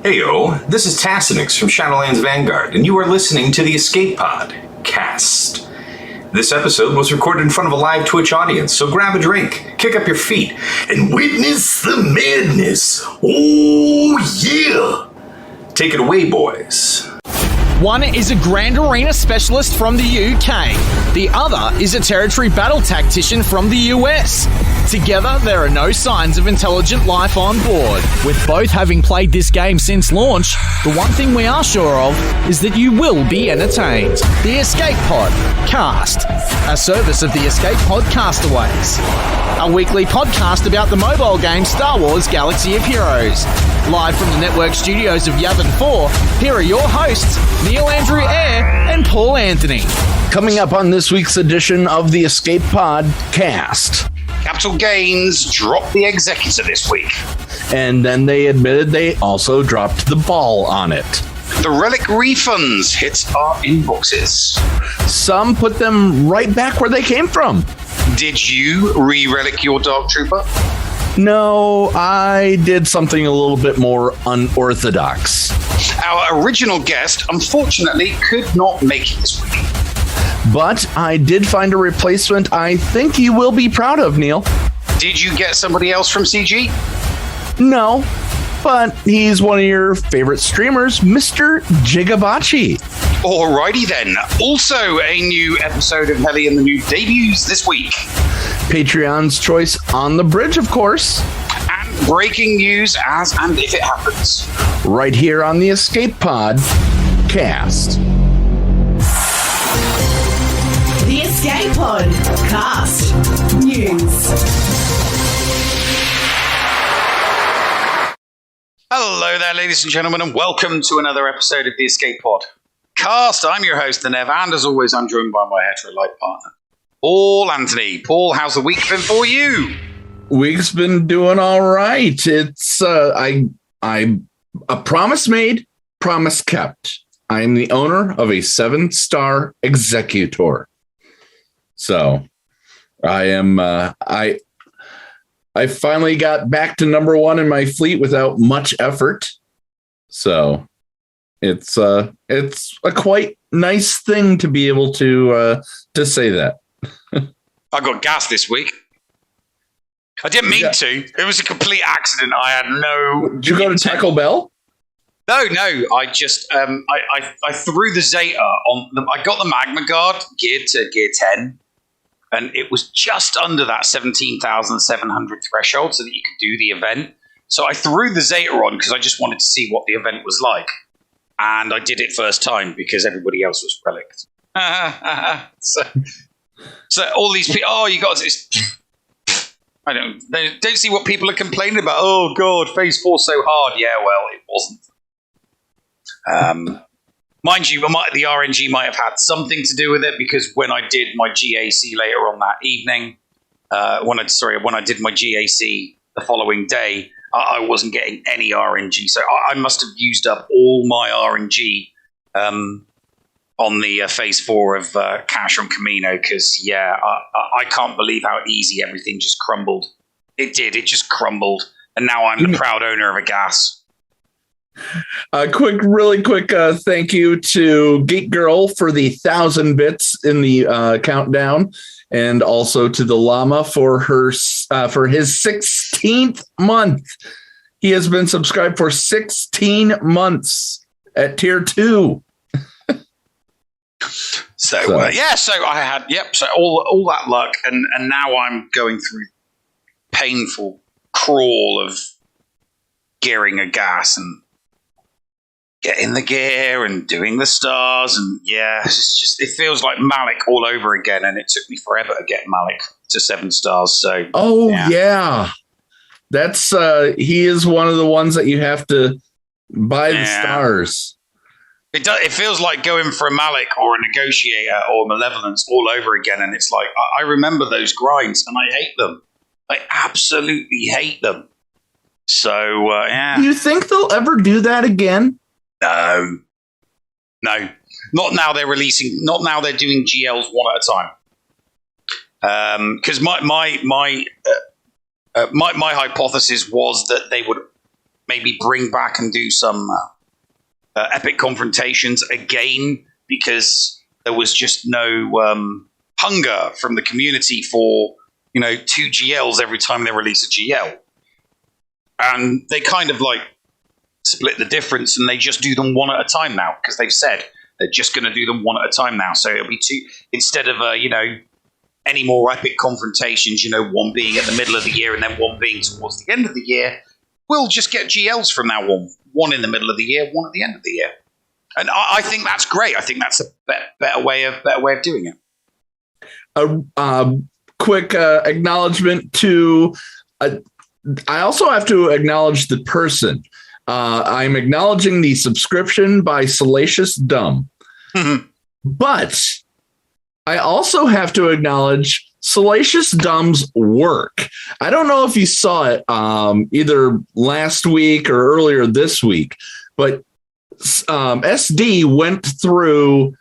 Heyo, this is Tassinix from Shadowlands Vanguard, and you are listening to the Escape Pod cast. This episode was recorded in front of a live Twitch audience, so grab a drink, kick up your feet, and witness the madness. Oh yeah! Take it away, boys. One is a Grand Arena specialist from the UK. The other is a territory battle tactician from the US. Together, there are no signs of intelligent life on board. With both having played this game since launch, the one thing we are sure of is that you will be entertained. The Escape Pod Cast, a service of the Escape Pod Castaways. A weekly podcast about the mobile game Star Wars Galaxy of Heroes. Live from the network studios of Yavin 4, here are your hosts, Neil Andrew Eyre and Paul Anthony. Coming up on this week's edition of the Escape Pod Cast. Capital Gains dropped the Executor this week. And then they admitted they also dropped the ball on it. The Relic refunds hit our inboxes. Some put them right back where they came from. Did you re-relic your Dark Trooper? No, I did something a little bit more unorthodox. Our original guest, unfortunately, could not make it this week. But I did find a replacement I think you will be proud of, Neil. Did you get somebody else from CG? No, but he's one of your favorite streamers, Mr. Jigabachi. Alrighty then. Also, a new episode of Helle and The Noob debuts this week. Patreon's choice on the bridge, of course. And breaking news as and if it happens. Right here on the Escape Pod Cast. The Escape Pod Cast News. Hello there, ladies and gentlemen, and welcome to another episode of the Escape Pod Cast. I'm your host, The Nev, and as always, I'm joined by my hetero-like partner, Paul Anthony. Paul, how's the week been for you? Week's been doing all right. It's I a promise made, promise kept. I am the owner of a 7-star Executor. So I am I finally got back to number 1 in my fleet without much effort. So it's a quite nice thing to be able to say that. I got gas this week. I didn't mean to. It was a complete accident. I had no... Did you go to Taco Bell? No. I just I threw the Zeta on them. I got the Magma Guard geared to gear 10, and it was just under that 17,700 threshold, so that you could do the event. So I threw the Zeta on because I just wanted to see what the event was like, and I did it first time because everybody else was relicked. So all these people, you got this. They don't see what people are complaining about. Oh God, Phase 4 so hard. Yeah, well, it wasn't. Mind you, the RNG might have had something to do with it, because when I did my GAC later on that evening, when I did my GAC the following day, I wasn't getting any RNG. So I must have used up all my RNG on the Phase 4 of Cash on Camino, because, I can't believe how easy everything just crumbled. It did. It just crumbled. And now I'm the proud owner of a gas. Really quick thank you to Geek Girl for the 1,000 bits in the countdown, and also to the Llama for his 16th month. He has been subscribed for 16 months at tier 2. So I had so all that luck, and now I'm going through painful crawl of gearing a gas and getting the gear and doing the stars, and it feels like Malik all over again, and it took me forever to get Malik to 7 stars. So that's he is one of the ones that you have to buy the stars. It feels like going for a Malik or a Negotiator or Malevolence all over again, and it's like, I remember those grinds, and I hate them. I absolutely hate them. So, Do you think they'll ever do that again? No. Not now they're releasing, not now they're doing GLs one at a time. Because my hypothesis was that they would maybe bring back and do some epic confrontations again, because there was just no hunger from the community for, 2 GLs every time they release a GL. And they kind of like split the difference, and they just do them one at a time now, because they've said they're just going to do them one at a time now. So it'll be 2 instead of any more epic confrontations, one being at the middle of the year and then one being towards the end of the year. We'll just get GLs from now on. One in the middle of the year, one at the end of the year. And I think that's great. I think that's a better way of doing it. A quick acknowledgement to... I also have to acknowledge the person. I'm acknowledging the subscription by Salacious Dumb. But I also have to acknowledge Salacious Dumb's work. I don't know if you saw it either last week or earlier this week, but SD went through,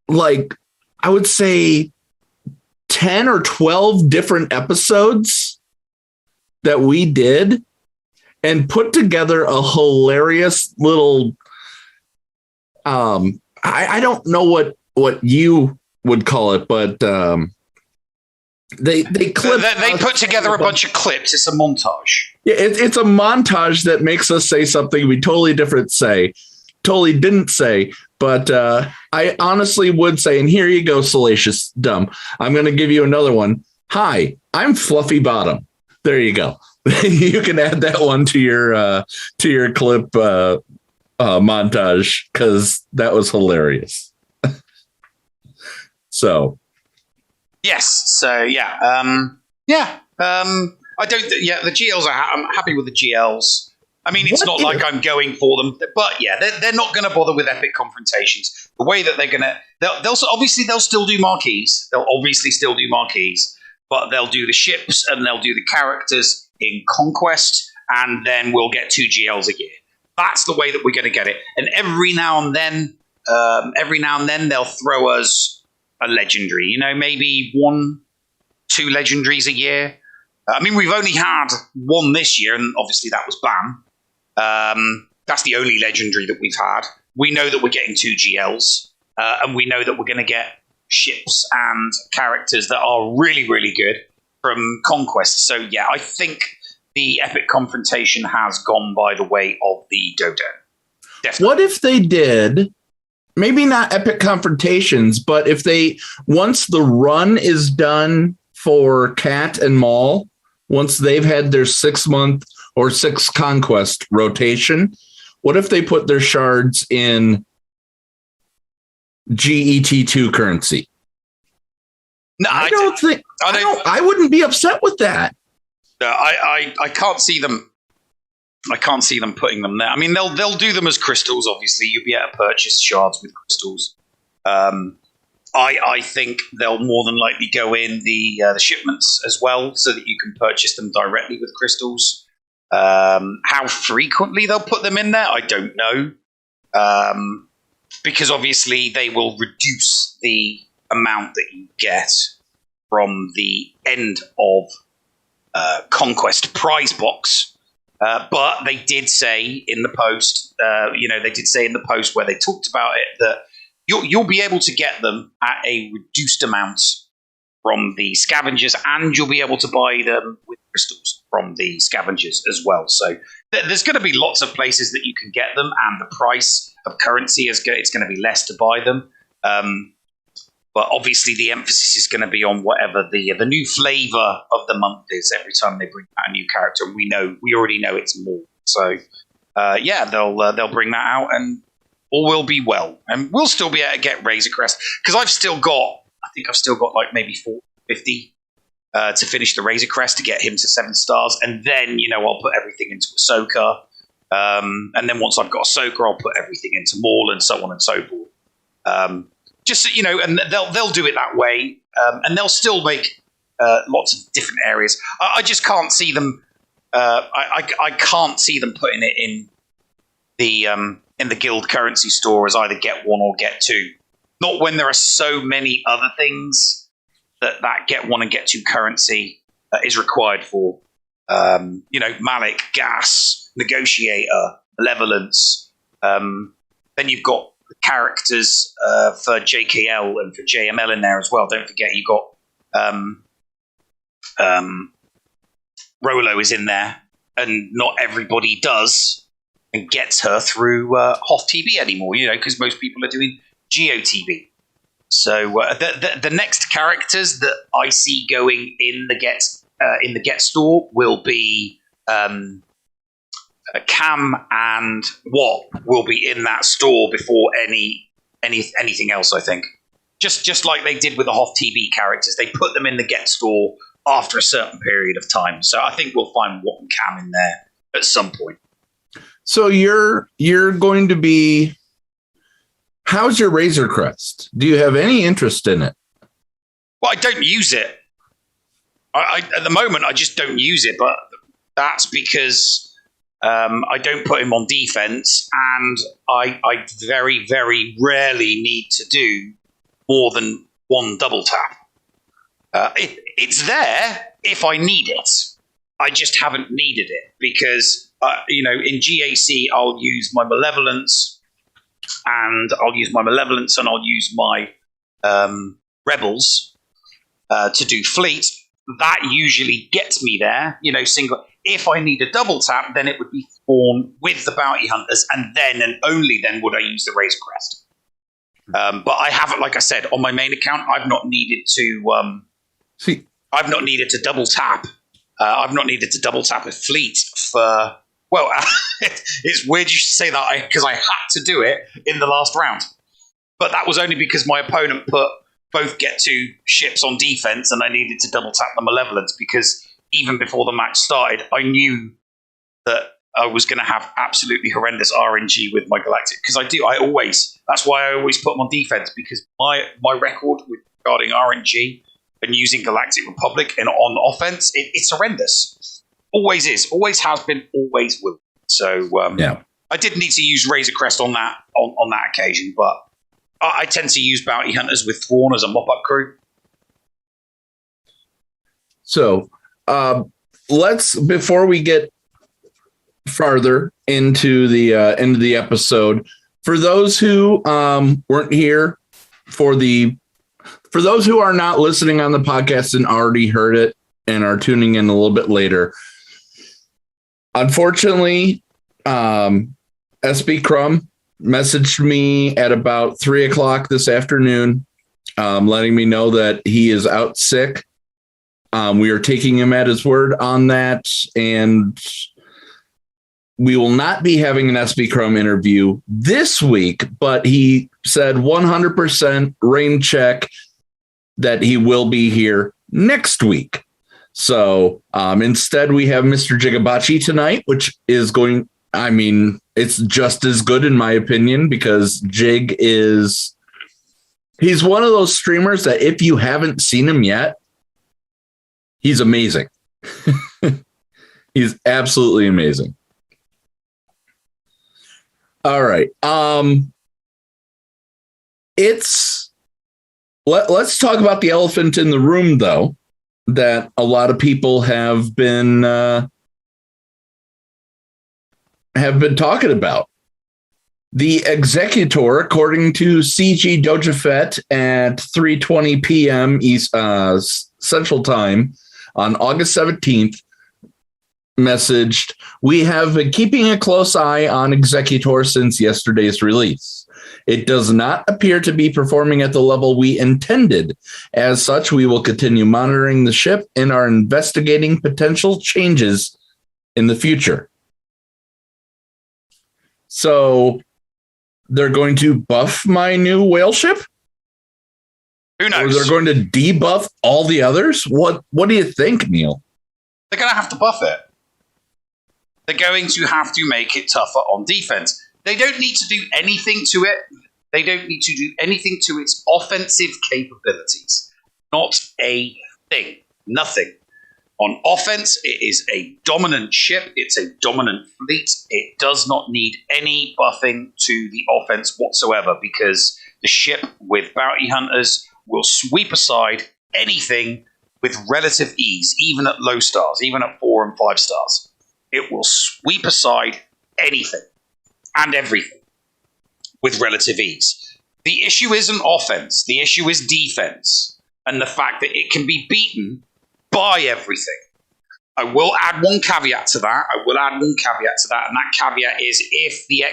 like, I would say 10 or 12 different episodes that we did and put together a hilarious little, I don't know what you would call it, but they clip. They put together a bunch of clips. It's a montage. Yeah, it's a montage that makes us say something we totally didn't say. But I honestly would say, and here you go, Salacious Dumb. I'm going to give you another one. Hi, I'm Fluffy Bottom. There you go. You can add that one to your clip montage, because that was hilarious. So. Yes. So yeah. I don't. Yeah, the GLs I'm happy with the GLs. I mean, it's not like I'm going for them, but yeah, they're not going to bother with epic confrontations. The way that they're going to, they'll still do marquees. They'll obviously still do marquees, but they'll do the ships and they'll do the characters in Conquest, and then we'll get 2 GLs a year. That's the way that we're going to get it. And every now and then they'll throw us a legendary. Maybe 1, 2 legendaries a year. I mean, we've only had 1 this year, and obviously that was BAM. That's the only legendary that we've had. We know that we're getting 2 GLs, and we know that we're going to get ships and characters that are really, really good from Conquest. So, yeah, I think the epic confrontation has gone by the way of the dodo. Definitely. What if they did, maybe not epic confrontations, but if they, once the run is done for Cat and Maul, once they've had their 6-month or 6 Conquest rotation, what if they put their shards in GET2 currency? No, I wouldn't be upset with that. No, I can't see them. I can't see them putting them there. I mean, they'll do them as crystals. Obviously, you'll be able to purchase shards with crystals. I think they'll more than likely go in the shipments as well, so that you can purchase them directly with crystals. How frequently they'll put them in there, I don't know. Because obviously they will reduce the amount that you get from the end of Conquest prize box. But they did say in the post, where they talked about it, that you'll be able to get them at a reduced amount from the scavengers, and you'll be able to buy them with crystals from the scavengers as well. So there's going to be lots of places that you can get them, and the price of currency it's going to be less to buy them. But obviously the emphasis is going to be on whatever the new flavor of the month is every time they bring out a new character. And we already know it's more. So they'll bring that out, and all will be well. And we'll still be able to get Razor Crest, because I think I've still got like maybe 450 to finish the Razor Crest to get him to 7 stars. And then, I'll put everything into Ahsoka. And then once I've got Ahsoka, I'll put everything into Maul, and so on and so forth. Just so, and they'll do it that way. And they'll still make lots of different areas. I just can't see them. I can't see them putting it in the guild currency store as either get 1 or get 2. Not when there are so many other things that get 1 and get 2 currency is required for. Malik, Gas, Negotiator, Malevolence. Then you've got the characters for JKL and for JML in there as well. Don't forget you've got Rolo is in there, and not everybody does and gets her through Hoth TV anymore, because most people are doing GeoTV. So the next characters that I see going in the Get store will be Cam and Wat will be in that store before anything else. I think just like they did with the Hoth TV characters, they put them in the Get store after a certain period of time. So I think we'll find Wat and Cam in there at some point. So you're going to be. How's your Razor Crest? Do you have any interest in it? Well, I don't use it. I at the moment, I just don't use it, but that's because I don't put him on defense, and I very, very rarely need to do more than one double tap. It's there if I need it. I just haven't needed it because, in GAC, I'll use my Malevolence, and I'll use my Rebels to do fleet. That usually gets me there, single. If I need a double tap, then it would be Spawn with the Bounty Hunters, and then and only then would I use the Razor Crest. But I haven't, like I said, on my main account, I've not needed to I've not needed to double tap. I've not needed to double tap a fleet for. Well, it's weird you should say that because I had to do it in the last round. But that was only because my opponent put both Get 2 ships on defense and I needed to double tap the Malevolence because even before the match started, I knew that I was going to have absolutely horrendous RNG with my Galactic. Because that's why I always put them on defense, because my record regarding RNG and using Galactic Republic and on offense, it's horrendous. Always is, always has been, always will. So I did need to use Razor Crest on that occasion, but I tend to use Bounty Hunters with Thrawn as a mop-up crew. So before we get farther into the episode, for those who weren't here, for those who are not listening on the podcast and already heard it and are tuning in a little bit later, unfortunately, SB Crumb messaged me at about 3:00 this afternoon, letting me know that he is out sick. We are taking him at his word on that, and we will not be having an SB Crumb interview this week, but he said 100% rain check that he will be here next week. So instead, we have Mr. Jigabachi tonight, which is it's just as good in my opinion, because he's one of those streamers that if you haven't seen him yet, he's amazing. He's absolutely amazing. All right. Let's talk about the elephant in the room, though, that a lot of people have been talking about. The Executor, according to CG Dojafet at 3:20 p.m. East Central Time on August 17th, messaged, "We have been keeping a close eye on Executor since yesterday's release. It does not appear to be performing at the level we intended. As such, we will continue monitoring the ship and are investigating potential changes in the future." So they're going to buff my new whale ship? Who knows? Or they're going to debuff all the others? What do you think, Neil? They're going to have to buff it. They're going to have to make it tougher on defense. They don't need to do anything to it. They don't need to do anything to its offensive capabilities. Not a thing. Nothing. On offense, it is a dominant ship. It's a dominant fleet. It does not need any buffing to the offense whatsoever, because the ship with bounty hunters will sweep aside anything with relative ease, even at low stars, even at 4 and 5 stars. It will sweep aside anything and everything with relative ease. The issue isn't offense. The issue is defense and the fact that it can be beaten by everything. I will add one caveat to that. And that caveat is if the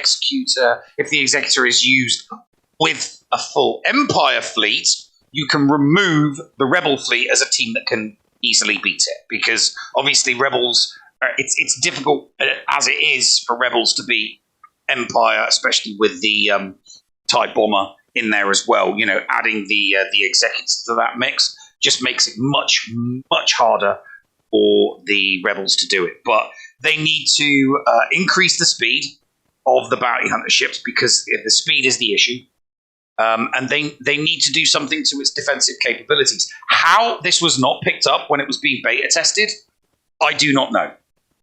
Executor is used with a full Empire fleet, you can remove the Rebel fleet as a team that can easily beat it. Because obviously Rebels, it's difficult as it is for Rebels to beat Empire, especially with the TIE Bomber in there as well. You know, adding the Executor to that mix just makes it much, much harder for the Rebels to do it. But they need to increase the speed of the bounty hunter ships because the speed is the issue. And they need to do something to its defensive capabilities. How this was not picked up when it was being beta tested, I do not know.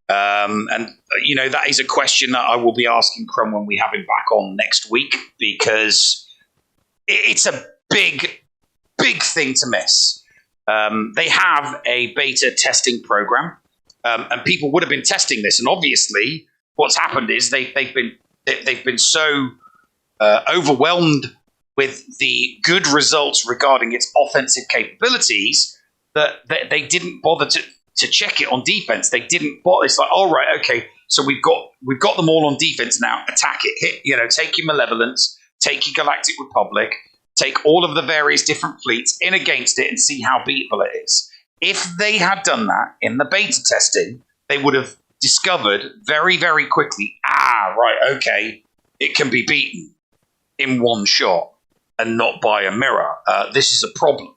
And, you know, that is a question that I will be asking Crumb when we have him back on next week, because it's a big, big thing to miss. They have a beta testing program, and people would have been testing this. And obviously what's happened is they've been so overwhelmed with the good results regarding its offensive capabilities that they didn't bother to check it on defense. They didn't bother. It's like, all right, okay, so we've got them all on defense now. Attack it, hit. You know, take your Malevolence, take your Galactic Republic, take all of the various different fleets in against it, and see how beatable it is. If they had done that in the beta testing, they would have discovered very, very quickly. Right, okay, it can be beaten in one shot and not by a mirror. This is a problem.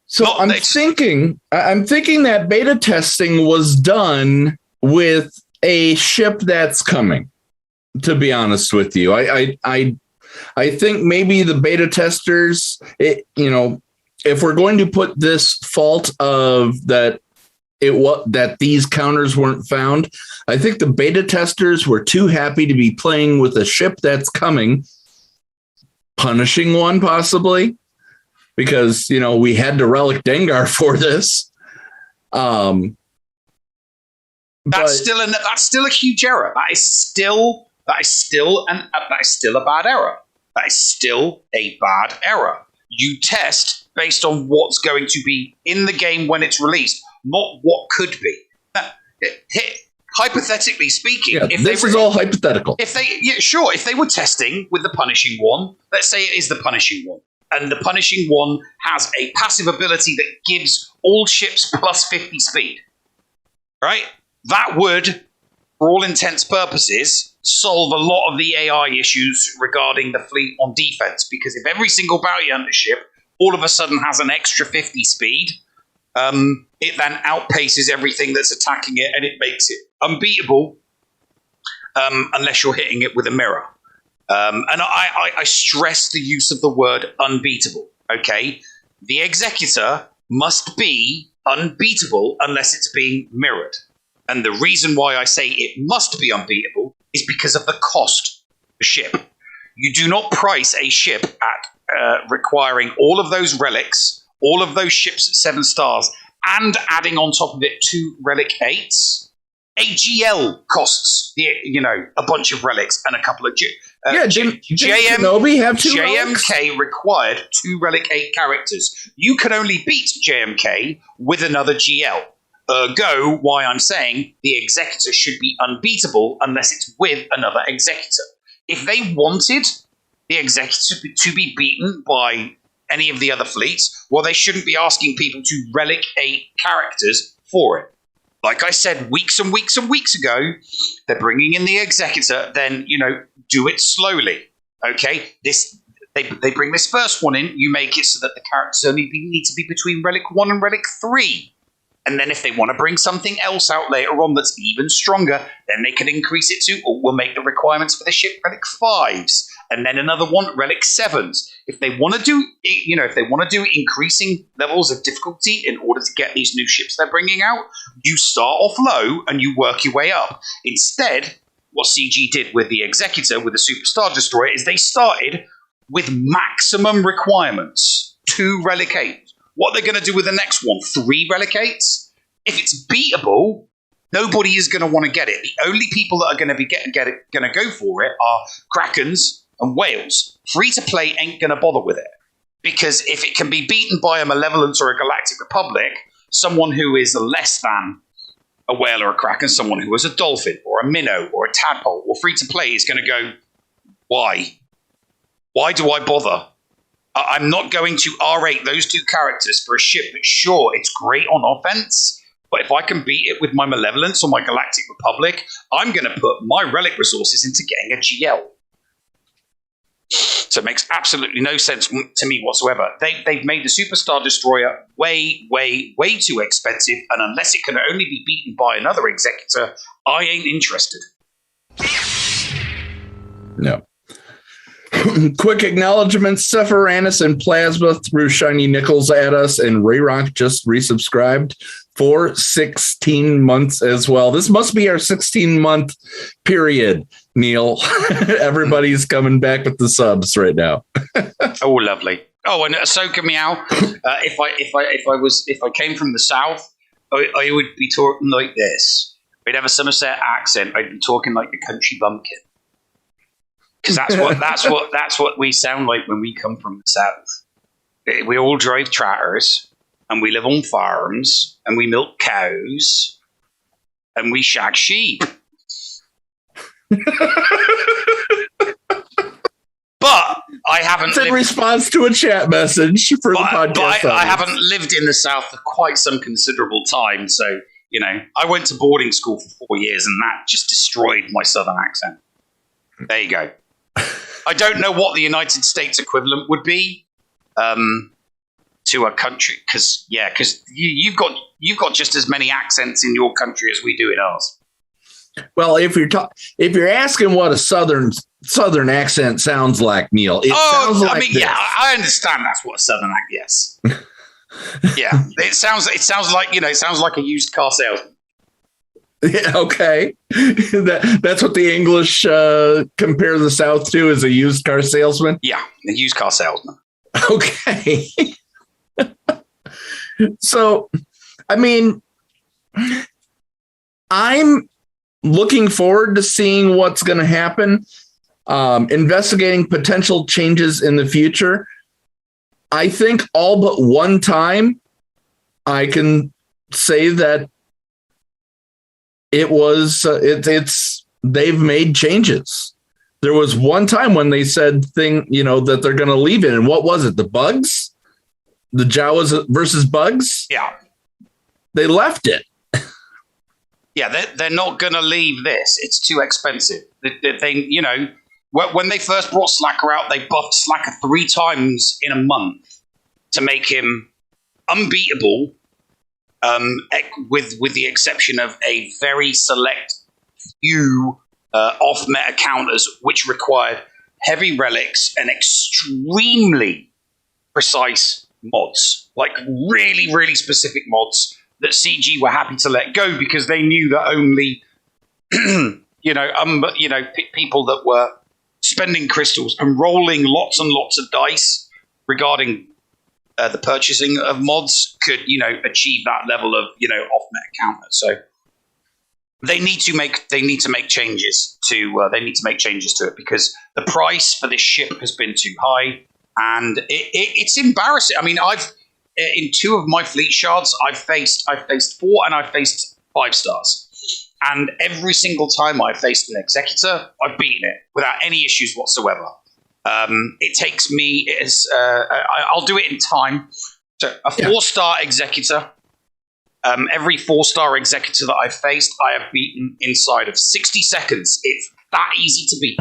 So I'm thinking that beta testing was done with a ship that's coming. To be honest with you, I think maybe the beta testers, if we're going to put this fault of that these counters weren't found, I think the beta testers were too happy to be playing with a ship that's coming, punishing one possibly, because we had to Relic Dengar for this. That's still a huge error. That is still a bad error. That is still a bad error. You test based on what's going to be in the game when it's released, not what could be. Hypothetically speaking, this is all hypothetical. If they were testing with the punishing one, let's say it is the punishing one, and the punishing one has a passive ability that gives all ships plus 50 speed, right? That would, for all intents purposes, solve a lot of the AI issues regarding the fleet on defense, because if every single bounty hunter ship all of a sudden has an extra 50 speed, it then outpaces everything that's attacking it, and it makes it unbeatable unless you're hitting it with a mirror. And I stress the use of the word unbeatable, okay? The Executor must be unbeatable unless it's being mirrored. And the reason why I say it must be unbeatable is because of the cost of the ship. You do not price a ship at requiring all of those relics, all of those ships at 7 stars, and adding on top of it 2 Relic 8s. A GL costs a bunch of relics and a couple of Kenobi have 2 JMK relics? required 2 Relic 8 characters. You can only beat JMK with another GL. Ergo, why I'm saying the Executor should be unbeatable unless it's with another Executor. If they wanted the Executor to be beaten by any of the other fleets, well, they shouldn't be asking people to Relic 8 characters for it. Like I said weeks and weeks and weeks ago, they're bringing in the Executor, then, do it slowly. Okay? They bring this first one in, you make it so that the characters only need to be between Relic 1 and Relic 3. And then if they want to bring something else out later on that's even stronger, then they can increase it to, or we'll make the requirements for the ship Relic 5s. And then another one, Relic 7s. If they want to do increasing levels of difficulty in order to get these new ships they're bringing out, you start off low and you work your way up. Instead, what CG did with the Executor, with the Super Star Destroyer, is they started with maximum requirements. 2 Relic 8, what they're going to do with the next one. 3 Relicates? If it's beatable, nobody is going to want to get it. The only people that are going to be going to go for it are Krakens and whales. Free to play ain't going to bother with it, because if it can be beaten by a Malevolence or a Galactic Republic, someone who is less than a whale or a kraken, someone who is a dolphin or a minnow or a tadpole or free to play is going to go, why? Why do I bother? I'm not going to R8 those 2 characters for a ship that, sure, it's great on offense, but if I can beat it with my Malevolence or my Galactic Republic, I'm going to put my Relic resources into getting a GL. So it makes absolutely no sense to me whatsoever. They've made the Superstar Destroyer way, way, way too expensive, and unless it can only be beaten by another Executor, I ain't interested. No. Quick acknowledgements. Sephiranus and Plasma threw shiny nickels at us, and Rayrock just resubscribed for 16 months as well. This must be our 16-month period, Neil. Everybody's coming back with the subs right now. Oh, lovely. Oh, and Ahsoka Meow. If I came from the south, I would be talking like this. I'd have a Somerset accent. I'd be talking like the country bumpkin. Because that's what we sound like when we come from the south. We all drive tractors, and we live on farms, and we milk cows, and we shag sheep. But I haven't. It's in response to a chat message for the podcast. But I haven't lived in the south for quite some considerable time, so I went to boarding school for 4 years, and that just destroyed my southern accent. There you go. I don't know what the United States equivalent would be to a country, because you've got just as many accents in your country as we do in ours. Well, if you're asking what a southern accent sounds like, Neil, sounds like this. Yeah, I understand that's what a southern accent. Yes, yeah, it sounds like a used car salesman. Yeah, okay, that's what the English compare the South to, as a used car salesman. Yeah, a used car salesman. Okay. So, I mean, I'm looking forward to seeing what's going to happen, investigating potential changes in the future. I think all but one time I can say that it was they've made changes. There was one time when they said that they're going to leave it. And what was it? The bugs? The Jawas versus bugs? Yeah. They left it. Yeah, they're not going to leave this. It's too expensive. When they first brought Slacker out, they buffed Slacker 3 times in a month to make him unbeatable, with the exception of a very select few off-meta counters, which required heavy relics and extremely precise mods, like really, really specific mods that CG were happy to let go because they knew that only, people that were spending crystals and rolling lots and lots of dice regarding the purchasing of mods could, achieve that level of, off-meta counter. So they need to make changes to it because the price for this ship has been too high, and it's embarrassing. I mean, in 2 of my fleet shards, I've faced 4 and I've faced 5 stars, and every single time I've faced an Executor, I've beaten it without any issues whatsoever. It takes me, I'll do it in time. So a 4-star Executor, every 4-star Executor that I've faced, I have beaten inside of 60 seconds. It's that easy to beat.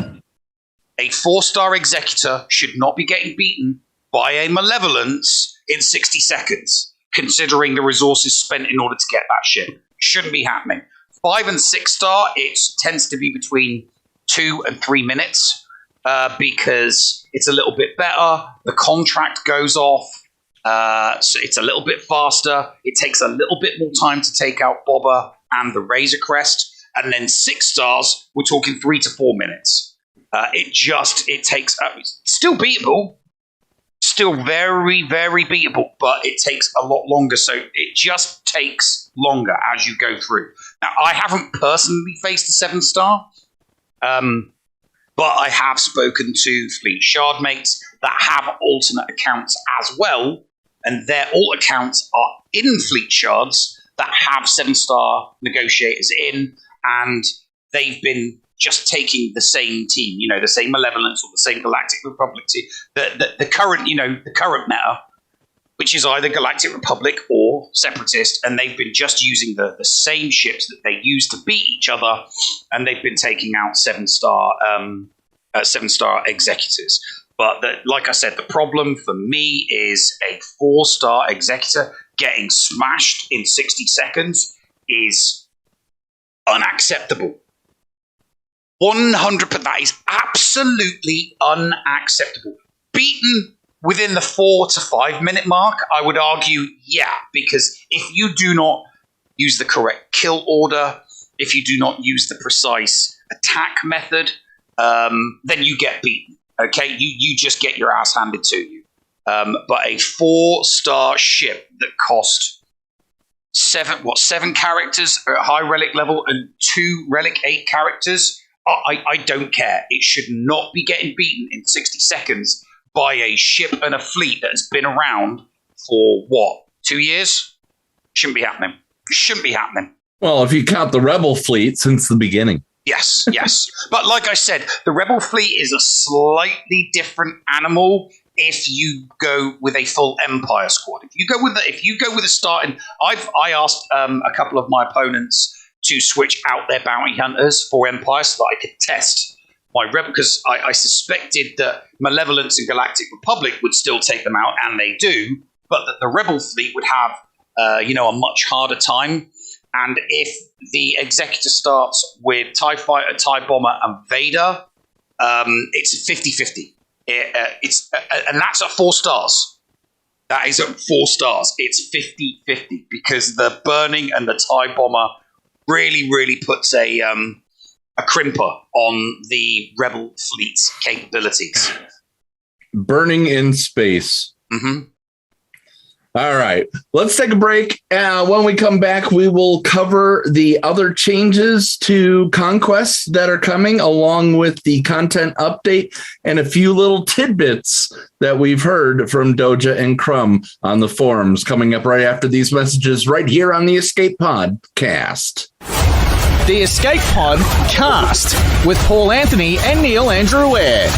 A 4-star Executor should not be getting beaten by a Malevolence in 60 seconds, considering the resources spent in order to get that ship. Shouldn't be happening. 5 and 6-star, it tends to be between 2 and 3 minutes. Because it's a little bit better. The contract goes off. So it's a little bit faster. It takes a little bit more time to take out Bobber and the Razor Crest. And then 6 stars, we're talking 3 to 4 minutes. It takes, still beatable. Still very, very beatable, but it takes a lot longer. So it just takes longer as you go through. Now, I haven't personally faced a 7-star, but I have spoken to Fleet Shard mates that have alternate accounts as well, and their alt accounts are in Fleet Shards that have 7-star negotiators in, and they've been just taking the same team, the same Malevolence or the same Galactic Republic team, the current meta, which is either Galactic Republic or Separatist, and they've been just using the same ships that they use to beat each other, and they've been taking out 7-star Executors. But like I said, the problem for me is a 4-star Executor getting smashed in 60 seconds is unacceptable. 100%, that is absolutely unacceptable. Beaten within the 4 to 5 minute mark, I would argue, yeah, because if you do not use the correct kill order, if you do not use the precise attack method, then you get beaten. Okay, you just get your ass handed to you. But a 4-star ship that cost 7 characters at high relic level and 2 relic 8 characters, I don't care. It should not be getting beaten in 60 seconds by a ship and a fleet that has been around for, 2 years? Shouldn't be happening. Shouldn't be happening. Well, if you count the Rebel fleet since the beginning. Yes. But like I said, the Rebel fleet is a slightly different animal if you go with a full Empire squad. If you go with a starting... I asked a couple of my opponents to switch out their bounty hunters for Empire so that I could test my Rebel, because I suspected that Malevolence and Galactic Republic would still take them out, and they do, but that the Rebel fleet would have a much harder time. And if the Executor starts with TIE Fighter, TIE Bomber, and Vader, it's 50-50. And that's at 4 stars. That is at 4 stars. It's 50-50 because the burning and the TIE Bomber really, really puts a crimper on the Rebel fleet's capabilities. Burning in space. Mm-hmm. All right, let's take a break. When we come back, we will cover the other changes to Conquest that are coming, along with the content update and a few little tidbits that we've heard from Doja and Crumb on the forums, coming up right after these messages right here on the Escape Podcast. The Escape Pod Cast with Paul Anthony and Neil Andrew Ware.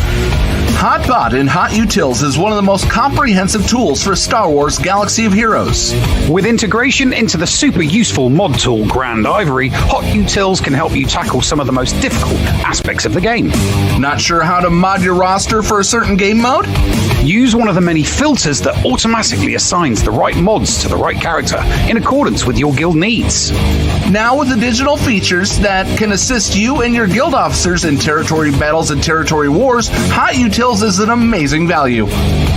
HotBot in HotUtils is one of the most comprehensive tools for Star Wars Galaxy of Heroes. With integration into the super useful mod tool Grand Ivory, HotUtils can help you tackle some of the most difficult aspects of the game. Not sure how to mod your roster for a certain game mode? Use one of the many filters that automatically assigns the right mods to the right character in accordance with your guild needs. Now with the digital features that can assist you and your guild officers in territory battles and territory wars, HotUtils is an amazing value.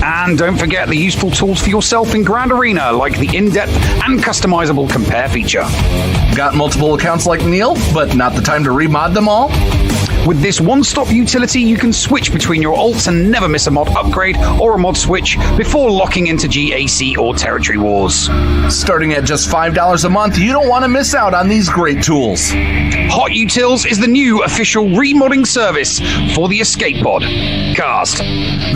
And don't forget the useful tools for yourself in Grand Arena, like the in-depth and customizable compare feature. Got multiple accounts like Neil, but not the time to remod them all? With this one-stop utility, you can switch between your alts and never miss a mod upgrade or a mod switch before locking into GAC or Territory Wars. Starting at just $5 a month, you don't want to miss out on these great tools. HotUtils is the new official remodding service for the Escape Pod Cast.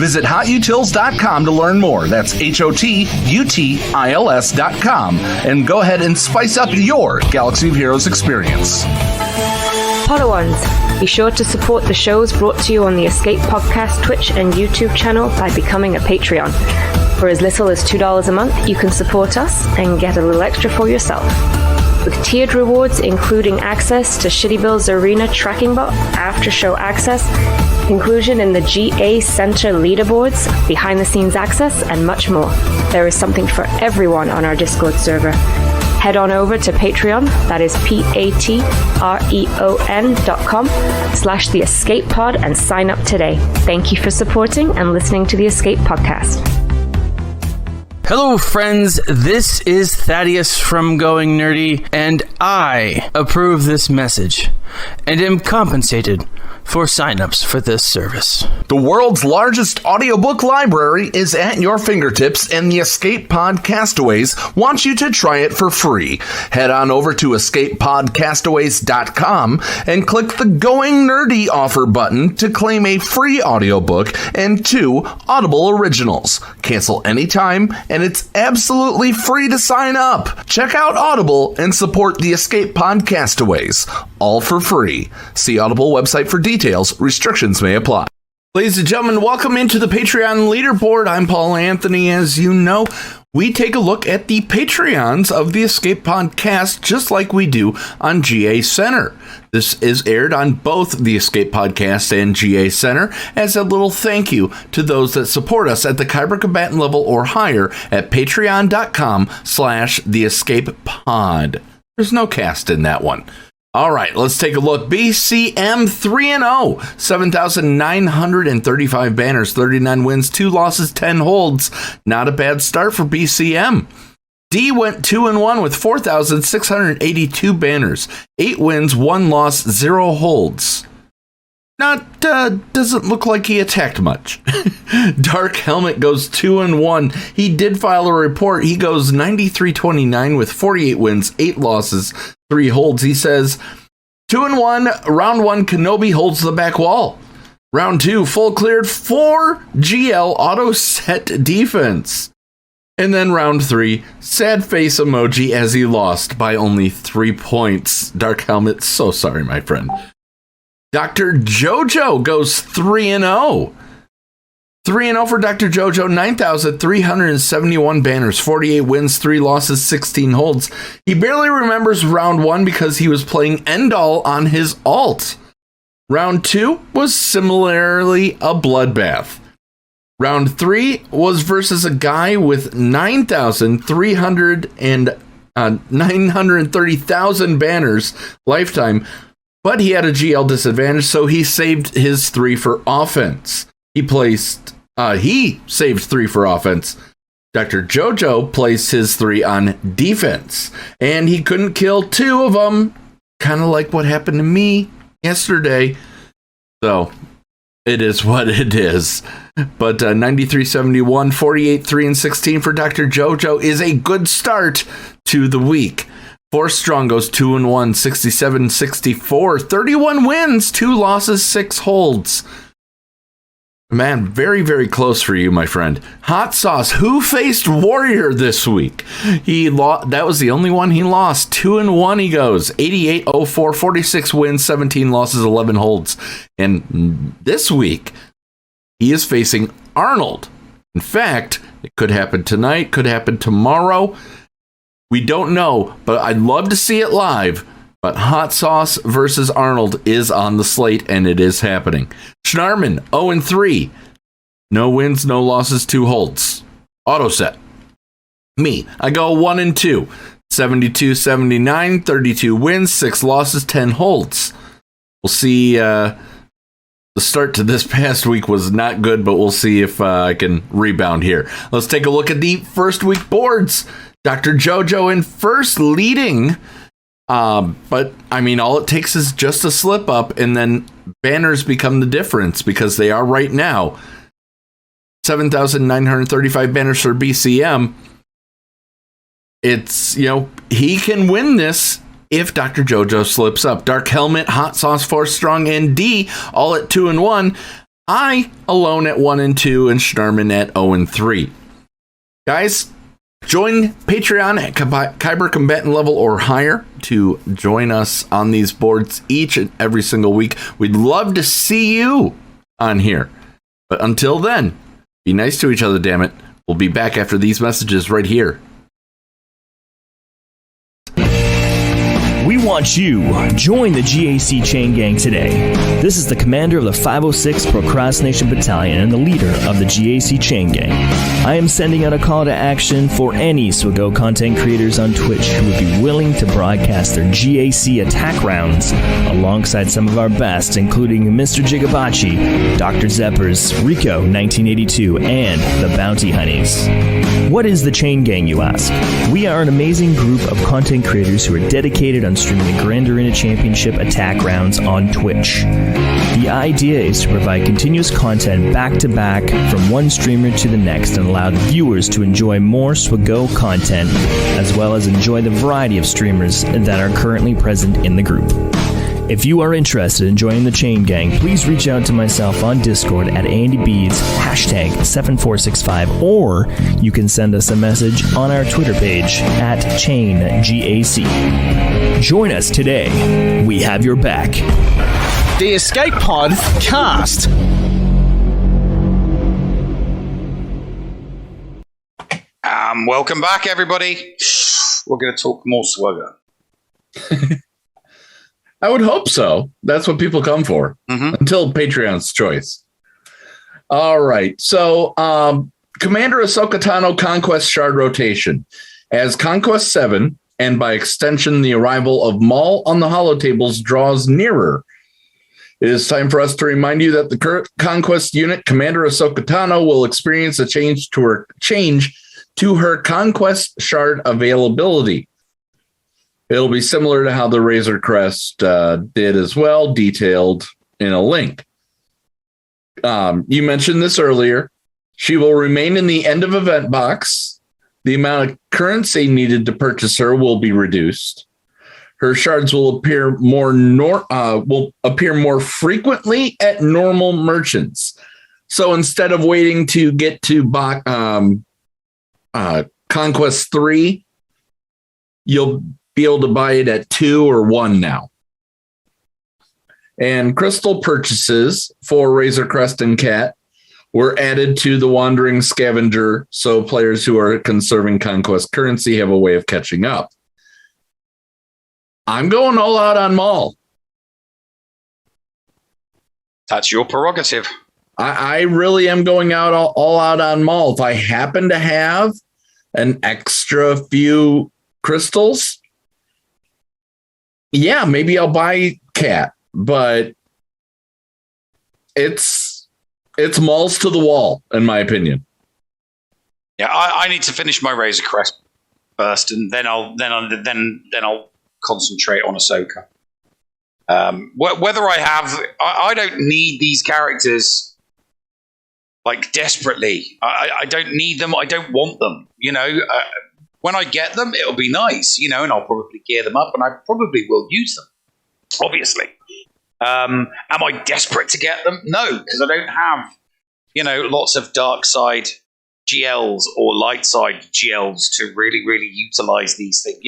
Visit HotUtils.com to learn more. That's HotUtils.com. And go ahead and spice up your Galaxy of Heroes experience. Podawans, be sure to support the shows brought to you on the Escape Podcast Twitch and YouTube channel by becoming a Patreon. For as little as $2 a month, you can support us and get a little extra for yourself. With tiered rewards including access to Shitty Bill's Arena Tracking Bot, after-show access, inclusion in the GA Center leaderboards, behind-the-scenes access, and much more. There is something for everyone on our Discord server. Head on over to Patreon, that is patreon.com/The Escape Pod, and sign up today. Thank you for supporting and listening to the Escape Podcast. Hello friends, this is Thaddeus from Going Nerdy, and I approve this message. and am compensated for signups for this service. The world's largest audiobook library is at your fingertips, and the Escape Podcastaways wants you to try it for free. Head on over to escapepodcastaways.com and click the Going Nerdy offer button to claim a free audiobook and 2 Audible originals. Cancel anytime, and it's absolutely free to sign up. Check out Audible and support the Escape Podcastaways, all for free. See Audible website for details. Restrictions may apply. Ladies and gentlemen, welcome into the Patreon Leaderboard. I'm Paul Anthony. As you know, we take a look at the Patreons of the Escape Podcast just like we do on GA Center. This is aired on both the Escape Podcast and GA Center as a little thank you to those that support us at the Kyber Combatant level or higher at patreon.com/theescapepod. There's no cast in that one. All right, let's take a look. BCM 3-0, 7,935 banners, 39 wins, 2 losses, 10 holds. Not a bad start for BCM. D went 2-1 with 4,682 banners, 8 wins, 1 loss, 0 holds. Doesn't look like he attacked much. Dark Helmet goes 2-1. He did file a report. He goes 93-29 with 48 wins, 8 losses, 3 holds. He says 2-1. Round 1, Kenobi holds the back wall. Round 2, full cleared 4 GL auto set defense. And then round 3, sad face emoji as he lost by only 3 points. Dark Helmet, so sorry, my friend. Dr. Jojo goes 3-0. 3-0 for Dr. Jojo, 9,371 banners, 48 wins, 3 losses, 16 holds. He barely remembers round 1 because he was playing Endall on his alt. Round 2 was similarly a bloodbath. Round 3 was versus a guy with 930,000 banners lifetime, but he had a GL disadvantage, so he saved his 3 for offense. He saved 3 for offense. Dr. Jojo placed his 3 on defense, and he couldn't kill 2 of them, kind of like what happened to me yesterday. So it is what it is. But 93-71, 48-3-16 for Dr. Jojo is a good start to the week. Force Strong goes 2-1, 67-64, 31 wins, 2 losses, 6 holds. Man, very, very close for you, my friend. Hot Sauce, who faced Warrior this week? That was the only one he lost. 2-1 he goes. 88-04, 46 wins, 17 losses, 11 holds. And this week, he is facing Arnold. In fact, it could happen tonight, could happen tomorrow. We don't know, but I'd love to see it live. But Hot Sauce versus Arnold is on the slate, and it is happening. Schnarman, 0-3. No wins, no losses, 2 holds. Auto set. Me, I go 1-2. 72-79, 32 wins, 6 losses, 10 holds. We'll see. The start to this past week was not good, but we'll see if I can rebound here. Let's take a look at the first week boards. Dr. Jojo in first, leading. But I mean, all it takes is just a slip up, and then banners become the difference because they are right now 7,935 banners for BCM. It's, he can win this if Dr. Jojo slips up. Dark Helmet, Hot Sauce, Force Strong, and D all at 2-1. I alone at 1-2, and Schnarman at 0-3. Guys, join Patreon at Kyber Combatant level or higher to join us on these boards each and every single week. We'd love to see you on here. But until then, be nice to each other, damn it. We'll be back after these messages right here. We want you. Join the GAC chain gang today. This is the commander of the 506 Procrastination Battalion and the leader of the GAC chain gang. I am sending out a call to action for any SWGOH content creators on Twitch who would be willing to broadcast their GAC attack rounds alongside some of our best, including Mr. Jigabachi, Dr. Zeppers, Rico 1982, and the Bounty Honeys. What is the chain gang, you ask? We are an amazing group of content creators who are dedicated on streaming the Grand Arena Championship attack rounds on Twitch. The idea is to provide continuous content back to back from one streamer to the next and allow viewers to enjoy more SWGOH content as well as enjoy the variety of streamers that are currently present in the group. If you are interested in joining the Chain Gang, please reach out to myself on Discord at AndyBeads, #7465, or you can send us a message on our Twitter page at ChainGAC. Join us today. We have your back. The Escape Pod Cast. Welcome back, everybody. We're going to talk more SWGOH. I would hope so. That's what people come for until Patreon's choice. All right. So, Commander Ahsoka Tano Conquest Shard Rotation. As Conquest 7, and by extension, the arrival of Maul on the holotables draws nearer, it is time for us to remind you that the current Conquest unit, Commander Ahsoka Tano, will experience a change to her Conquest Shard availability. It'll be similar to how the Razor Crest did as well, detailed in a link. You mentioned this earlier. She will remain in the end of event box. The amount of currency needed to purchase her will be reduced. Her shards will appear more frequently at normal merchants. So instead of waiting to get to Conquest 3, you'll be able to buy it at 2 or 1 now. And crystal purchases for Razor Crest and Cat were added to the Wandering Scavenger, so players who are conserving Conquest currency have a way of catching up. I'm going all out on Maul. That's your prerogative. I really am going out all out on Maul. If I happen to have an extra few crystals, yeah, maybe I'll buy Cat, but it's Maul's to the wall, in my opinion. Yeah, I need to finish my Razor Crest first, and then I'll concentrate on Ahsoka. Whether I don't need these characters like desperately. I don't need them. I don't want them. When I get them, it'll be nice, and I'll probably gear them up, and I probably will use them, obviously. Am I desperate to get them? No, because I don't have, lots of dark side GLs or light side GLs to really, really utilize these things.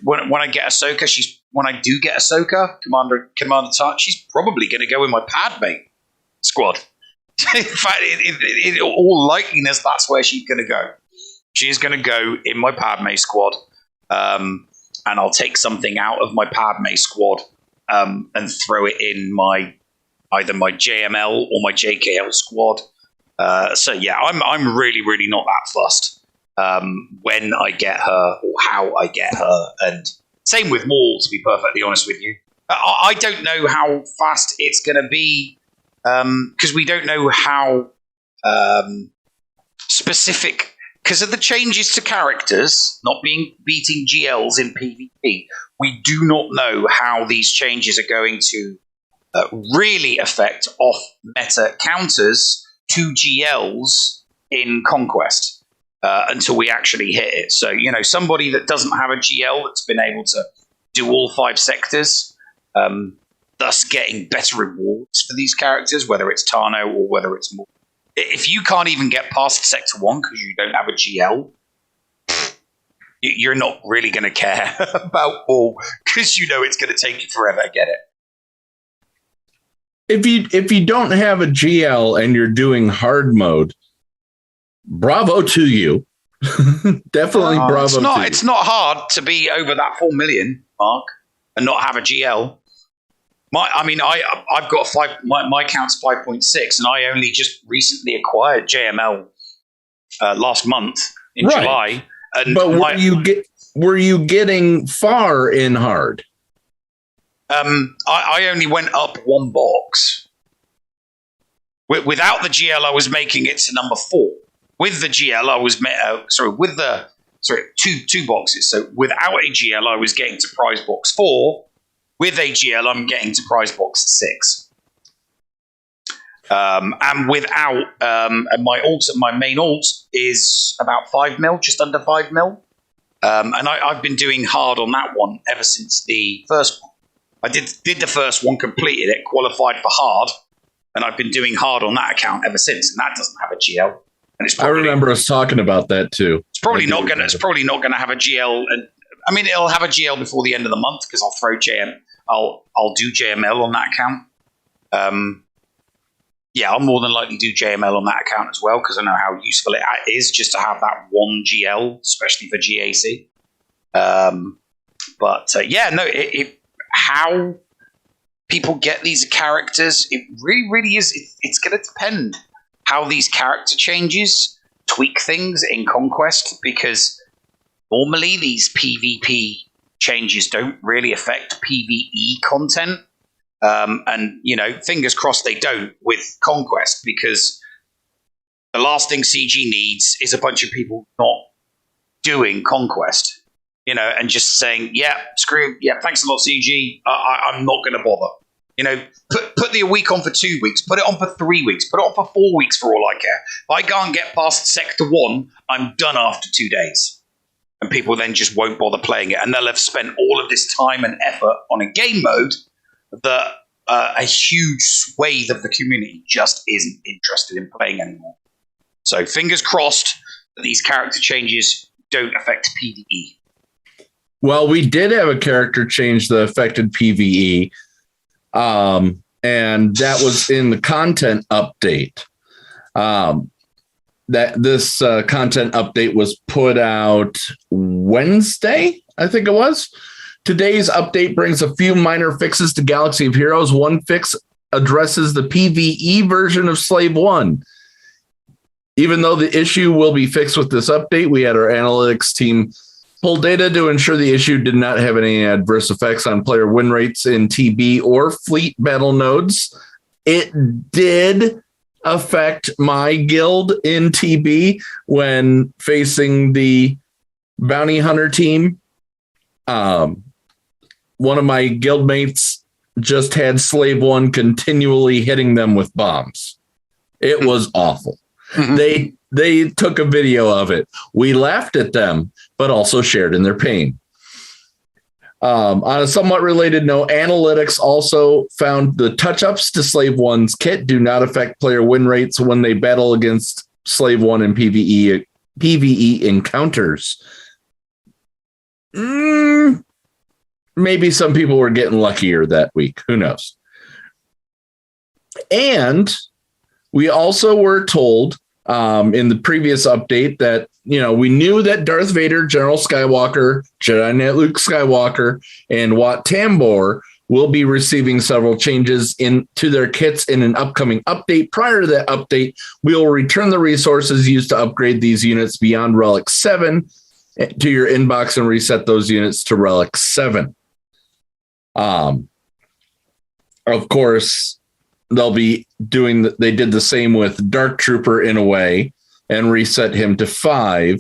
When I get Ahsoka, when I do get Ahsoka, Commander Tart, she's probably going to go in my Padme squad. In fact, in all likeliness, that's where she's going to go. She is going to go in my Padme squad, and I'll take something out of my Padme squad and throw it in either my JML or my JKL squad. So yeah, I'm really, really not that fussed when I get her or how I get her. And same with Maul, to be perfectly honest with you. I don't know how fast it's going to be because we don't know how specific. Because of the changes to characters not beating GLs in PvP, we do not know how these changes are going to really affect off-meta counters to GLs in Conquest until we actually hit it. So, somebody that doesn't have a GL that's been able to do all 5 sectors, thus getting better rewards for these characters, whether it's Tano or whether it's more. If you can't even get past Sector 1 because you don't have a GL, you're not really going to care about Maul because it's going to take you forever to get it. If you don't have a GL and you're doing hard mode, bravo to you. Definitely bravo to you. It's not hard to be over that 4 million mark and not have a GL. I've got my count's 5.6, and I only just recently acquired JML last month in July. But were you getting far in hard? I only went up 1 box. Without the GL, I was making it to number 4. With the GL, with the two boxes. So without a GL, I was getting to prize box 4. With a GL, I'm getting to prize box 6. And without my main alt is about 5 mil, just under 5 mil. And I've been doing hard on that one ever since the first one. I did the first one, completed it, qualified for hard, and I've been doing hard on that account ever since. And that doesn't have a GL. And it's probably, I remember us talking about that too. It's probably not gonna have a GL. And I mean, it'll have a GL before the end of the month because I'll throw I'll do JML on that account. Yeah, I'll more than likely do JML on that account as well because I know how useful it is just to have that one GL, especially for GAC. How people get these characters, it really is. It's going to depend how these character changes tweak things in Conquest, because normally these PvP changes don't really affect PvE content. And, fingers crossed they don't with Conquest, because the last thing CG needs is a bunch of people not doing Conquest, and just saying, yeah, screw, yeah, thanks a lot, CG. I'm not going to bother. Put the week on for 2 weeks, put it on for 3 weeks, put it on for 4 weeks for all I care. If I can't get past Sector 1, I'm done after 2 days. And people then just won't bother playing it. And they'll have spent all of this time and effort on a game mode that a huge swathe of the community just isn't interested in playing anymore. So fingers crossed that these character changes don't affect PvE. Well, we did have a character change that affected PvE, and that was in the content update. That this content update was put out Wednesday, I think it was. Today's update brings a few minor fixes to Galaxy of Heroes. One fix addresses the PvE version of Slave 1. Even though the issue will be fixed with this update, we had our analytics team pull data to ensure the issue did not have any adverse effects on player win rates in TB or fleet battle nodes. It did affect my guild in TB when facing the bounty hunter team. One of my guildmates just had Slave 1 continually hitting them with bombs. It was awful. Mm-hmm. They took a video of it. We laughed at them, but also shared in their pain. On a somewhat related note, analytics also found the touch-ups to Slave 1's kit do not affect player win rates when they battle against Slave 1 in PvE encounters. Maybe some people were getting luckier that week. Who knows? And we also were told in the previous update that, we knew that Darth Vader, General Skywalker, Jedi Knight Luke Skywalker, and Wat Tambor will be receiving several changes to their kits in an upcoming update. Prior to that update, we will return the resources used to upgrade these units beyond Relic 7 to your inbox and reset those units to Relic 7. Of course, they'll be they did the same with Dark Trooper in a way and reset him to 5.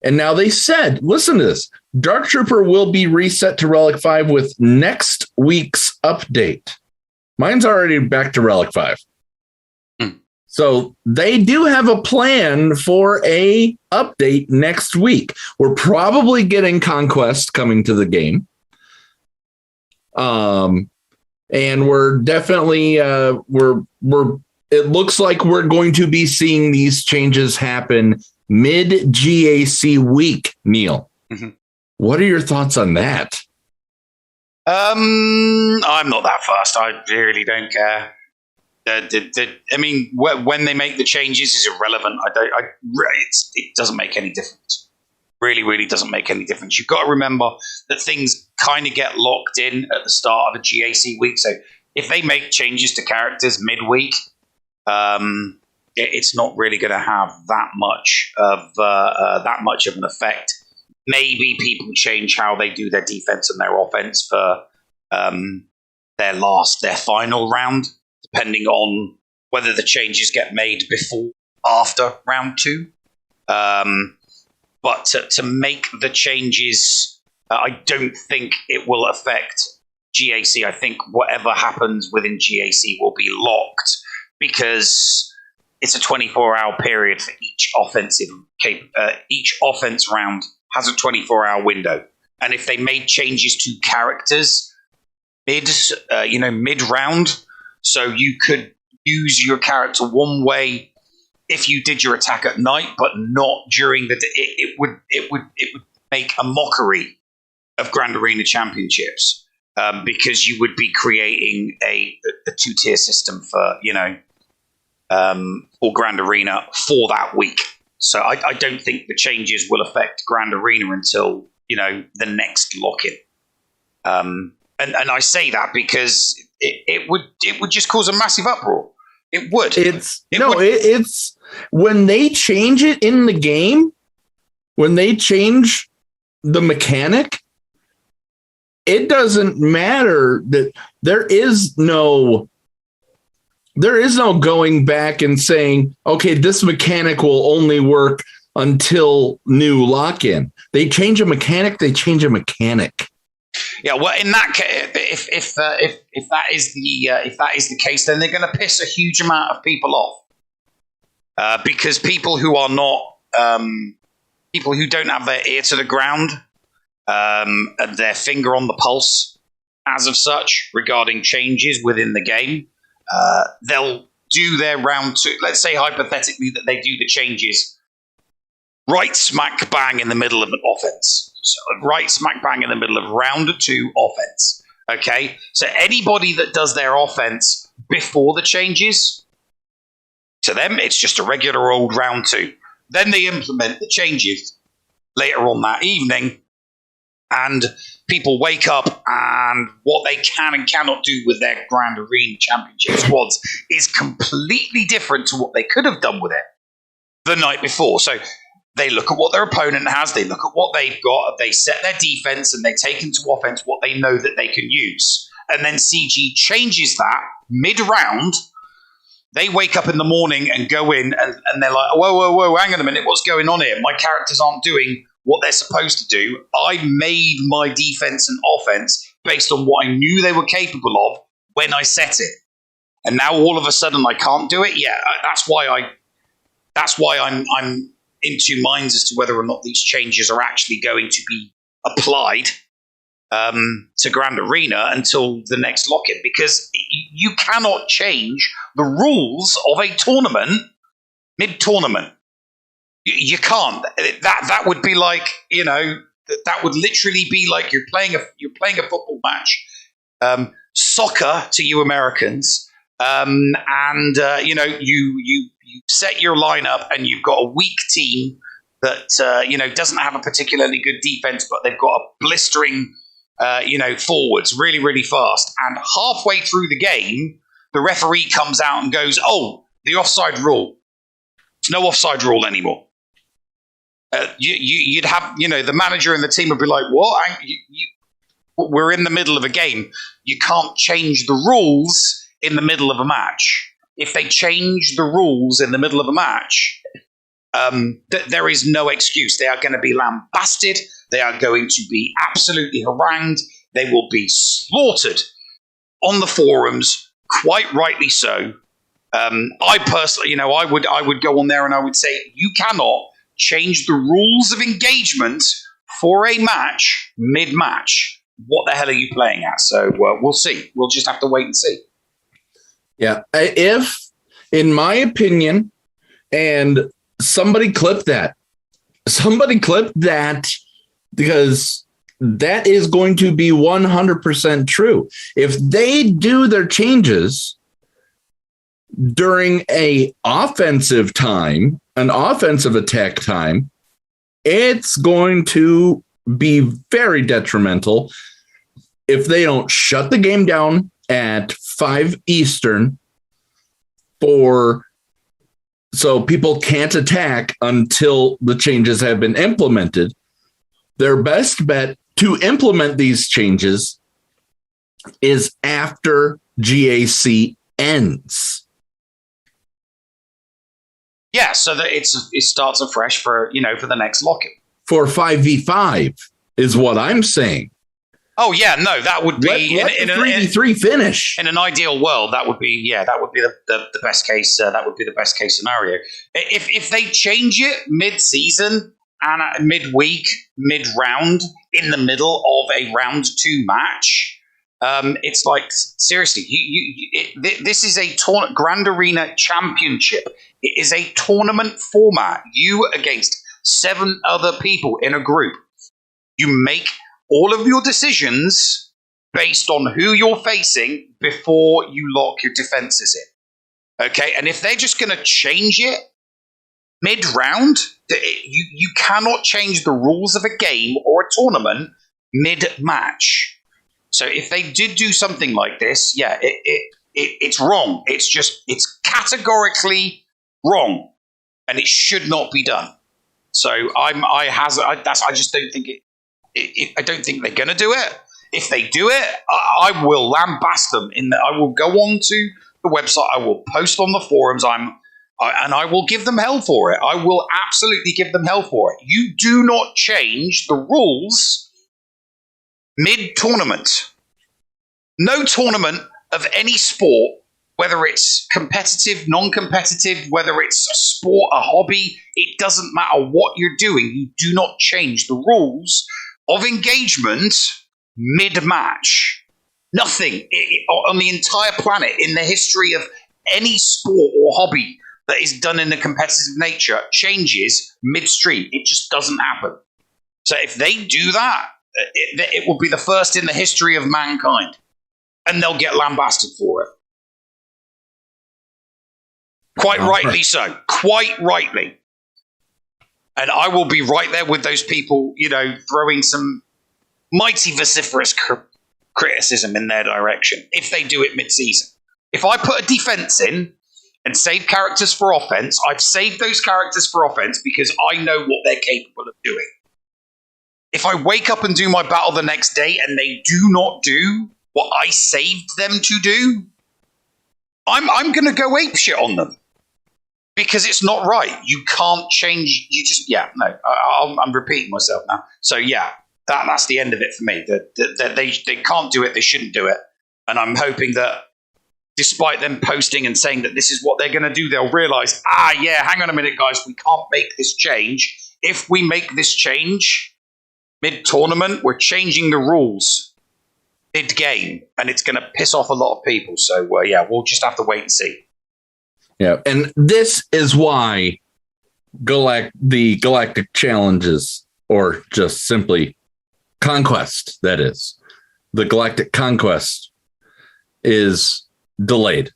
And now they said, listen to this, Dark Trooper will be reset to Relic 5 with next week's update. Mine's already back to Relic 5. So they do have a plan for a update next week. We're probably getting Conquest coming to the game. And we're definitely it looks like we're going to be seeing these changes happen mid GAC week, Neil. Mm-hmm. What are your thoughts on that? I'm not that fast. I really don't care. I mean, when they make the changes is irrelevant. It doesn't make any difference. Really doesn't make any difference. You've got to remember that things kind of get locked in at the start of a GAC week. So if they make changes to characters midweek, it's not really going to have that much of an effect. Maybe people change how they do their defense and their offense for their final round, depending on whether the changes get made before or after round 2. but to make the changes, I don't think it will affect GAC. I think whatever happens within GAC will be locked because it's a 24-hour period for each each offense round has a 24-hour window. And if they made changes to characters mid-round, so you could use your character one way if you did your attack at night, but not during the day, it would make a mockery of Grand Arena Championships because you would be creating a two-tier system for Grand Arena for that week. So I don't think the changes will affect Grand Arena until the next lock-in. And I say that because it would just cause a massive uproar. It would. It's when they change it in the game, when they change the mechanic, it doesn't matter that there is no going back and saying, okay, this mechanic will only work until new lock-in. They change a mechanic, they change a mechanic. Yeah, well, in that case, if that is the case, then they're going to piss a huge amount of people off because people who are not people who don't have their ear to the ground and their finger on the pulse, as of such, regarding changes within the game, they'll do their round two. Let's say hypothetically that they do the changes right smack bang in the middle of an offense. So right smack bang in the middle of round 2 offense. Okay? So anybody that does their offense before the changes, to them, it's just a regular old round 2. Then they implement the changes later on that evening, and people wake up, and what they can and cannot do with their Grand Arena Championship squads is completely different to what they could have done with it the night before. So they look at what their opponent has, they look at what they've got, they set their defense, and they take into offense what they know that they can use. And then CG changes that mid-round. They wake up in the morning and go in, and they're like, whoa, hang on a minute, what's going on here? My characters aren't doing what they're supposed to do. I made my defense and offense based on what I knew they were capable of when I set it. And now all of a sudden I can't do it? Yeah, that's why I'm in two minds as to whether or not these changes are actually going to be applied to Grand Arena until the next lock-in, because you cannot change the rules of a tournament mid-tournament. You can't. That would be like, that would literally be like you're playing a football match, soccer to you Americans, you set your lineup and you've got a weak team that doesn't have a particularly good defense, but they've got a blistering forwards really, really fast. And halfway through the game, the referee comes out and goes, "Oh, the offside rule. There's no offside rule anymore." You'd have, the manager and the team would be like, "What? We're in the middle of a game. You can't change the rules in the middle of a match." If they change the rules in the middle of a match, there is no excuse. They are going to be lambasted. They are going to be absolutely harangued. They will be slaughtered on the forums, quite rightly so. I personally, I would go on there and I would say, you cannot change the rules of engagement for a match mid-match. What the hell are you playing at? So we'll see. We'll just have to wait and see. Yeah, if, in my opinion, and somebody clip that because that is going to be 100% true. If they do their changes during an offensive attack time, it's going to be very detrimental if they don't shut the game down at 5 Eastern so people can't attack until the changes have been implemented. Their best bet to implement these changes is after GAC ends. Yeah, so that it starts afresh for the next lock-in. for 5v5 is what I'm saying. Oh yeah, no, that would be let the 3v3 finish. In an ideal world, that would be the best case. That would be the best case scenario. If they change it mid-season and midweek, mid-round, in the middle of a round 2 match, it's like seriously, this is a Grand Arena Championship. It is a tournament format. You against 7 other people in a group. You make all of your decisions based on who you're facing before you lock your defenses in. Okay, and if they're just going to change it mid-round, you cannot change the rules of a game or a tournament mid-match. So if they did do something like this, yeah, it's wrong. It's categorically wrong, and it should not be done. So I just don't think I don't think they're going to do it. If they do it, I will lambast them. I will go on to the website. I will post on the forums. And I will give them hell for it. I will absolutely give them hell for it. You do not change the rules mid-tournament. No tournament of any sport, whether it's competitive, non-competitive, whether it's a sport, a hobby, it doesn't matter what you're doing. You do not change the rules of engagement mid-match. Nothing on the entire planet in the history of any sport or hobby that is done in a competitive nature changes midstream. It just doesn't happen. So if they do that, it will be the first in the history of mankind. And they'll get lambasted for it. Quite rightly so. Quite rightly. And I will be right there with those people, throwing some mighty vociferous criticism in their direction if they do it mid-season. If I put a defense in and save characters for offense, I've saved those characters for offense because I know what they're capable of doing. If I wake up and do my battle the next day and they do not do what I saved them to do, I'm going to go apeshit on them. Because it's not right. You can't change. I'm repeating myself now. So yeah, that's the end of it for me. That they can't do it. They shouldn't do it. And I'm hoping that despite them posting and saying that this is what they're going to do, they'll realize, hang on a minute, guys, we can't make this change. If we make this change mid-tournament, we're changing the rules mid-game, and it's going to piss off a lot of people. So we'll just have to wait and see. Yeah, and this is why the Galactic Challenges, or just simply Conquest, that is, the Galactic Conquest is delayed.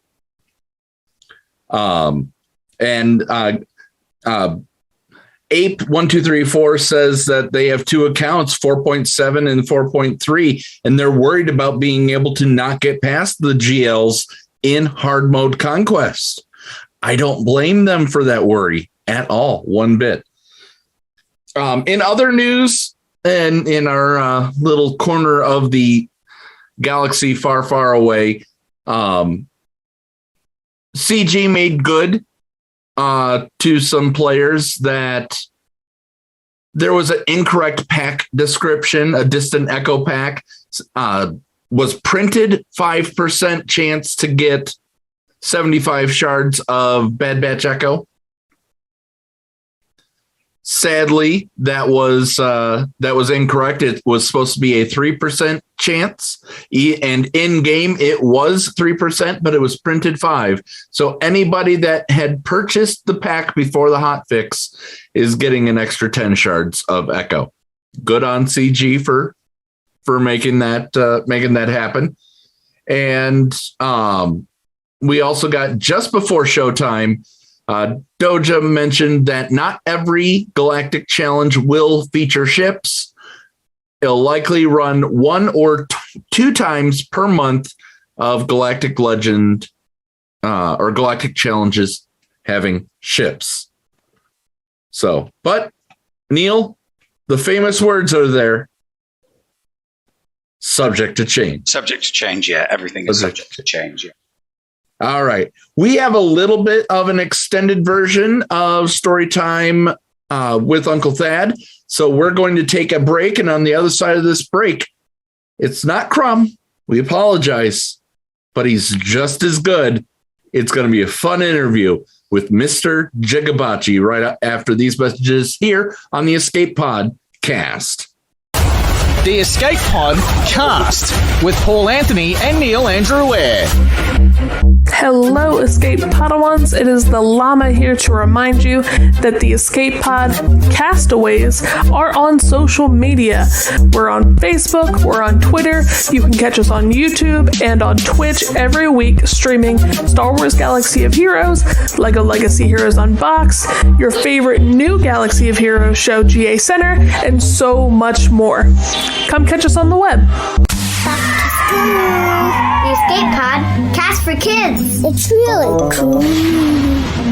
Ape1234 says that they have 2 accounts, 4.7 and 4.3, and they're worried about being able to not get past the GLs in hard mode Conquest. I don't blame them for that worry at all, one bit. In other news, and in our little corner of the galaxy far, far away, CG made good to some players that there was an incorrect pack description. A distant echo pack was printed 5% chance to get 75 shards of Bad Batch Echo. Sadly, that was incorrect. It was supposed to be a 3% chance, and in game it was 3%, but it was printed 5. So anybody that had purchased the pack before the hotfix is getting an extra 10 shards of Echo. Good on CG for making that happen. And we also got, just before showtime, Doja mentioned that not every Galactic Challenge will feature ships. It'll likely run 1 or 2 times per month of Galactic Legend or Galactic Challenges having ships. So, but Neil, the famous words are there. Subject to change. Subject to change, yeah. Everything is subject to change, yeah. All right. We have a little bit of an extended version of Storytime with Uncle Thad. So we're going to take a break. And on the other side of this break, it's not Crumb. We apologize, but he's just as good. It's going to be a fun interview with Mr. Jigabachi right after these messages here on the Escape Pod Cast. The Escape Pod Cast with Paul Anthony and Neil Andrew Ware. Hello, Escape Padawans. It is the Llama here to remind you that the Escape Pod castaways are on social media. We're on Facebook, we're on Twitter, you can catch us on YouTube and on Twitch every week streaming Star Wars Galaxy of Heroes, LEGO Legacy Heroes Unbox, your favorite new Galaxy of Heroes show GA Center, and so much more. Come catch us on the web. The Escape Pod Cast for Kids. It's really cool.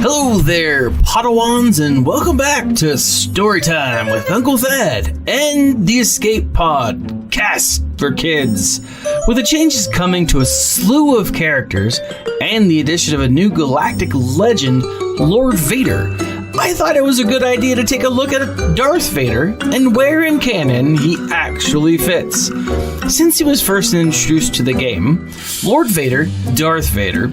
Hello there, Padawans, and welcome back to Storytime with Uncle Thad and the Escape Pod Cast for Kids. With the changes coming to a slew of characters and the addition of a new galactic legend, Lord Vader, I thought it was a good idea to take a look at Darth Vader and where in canon he actually fits. Since he was first introduced to the game, Lord Vader, Darth Vader,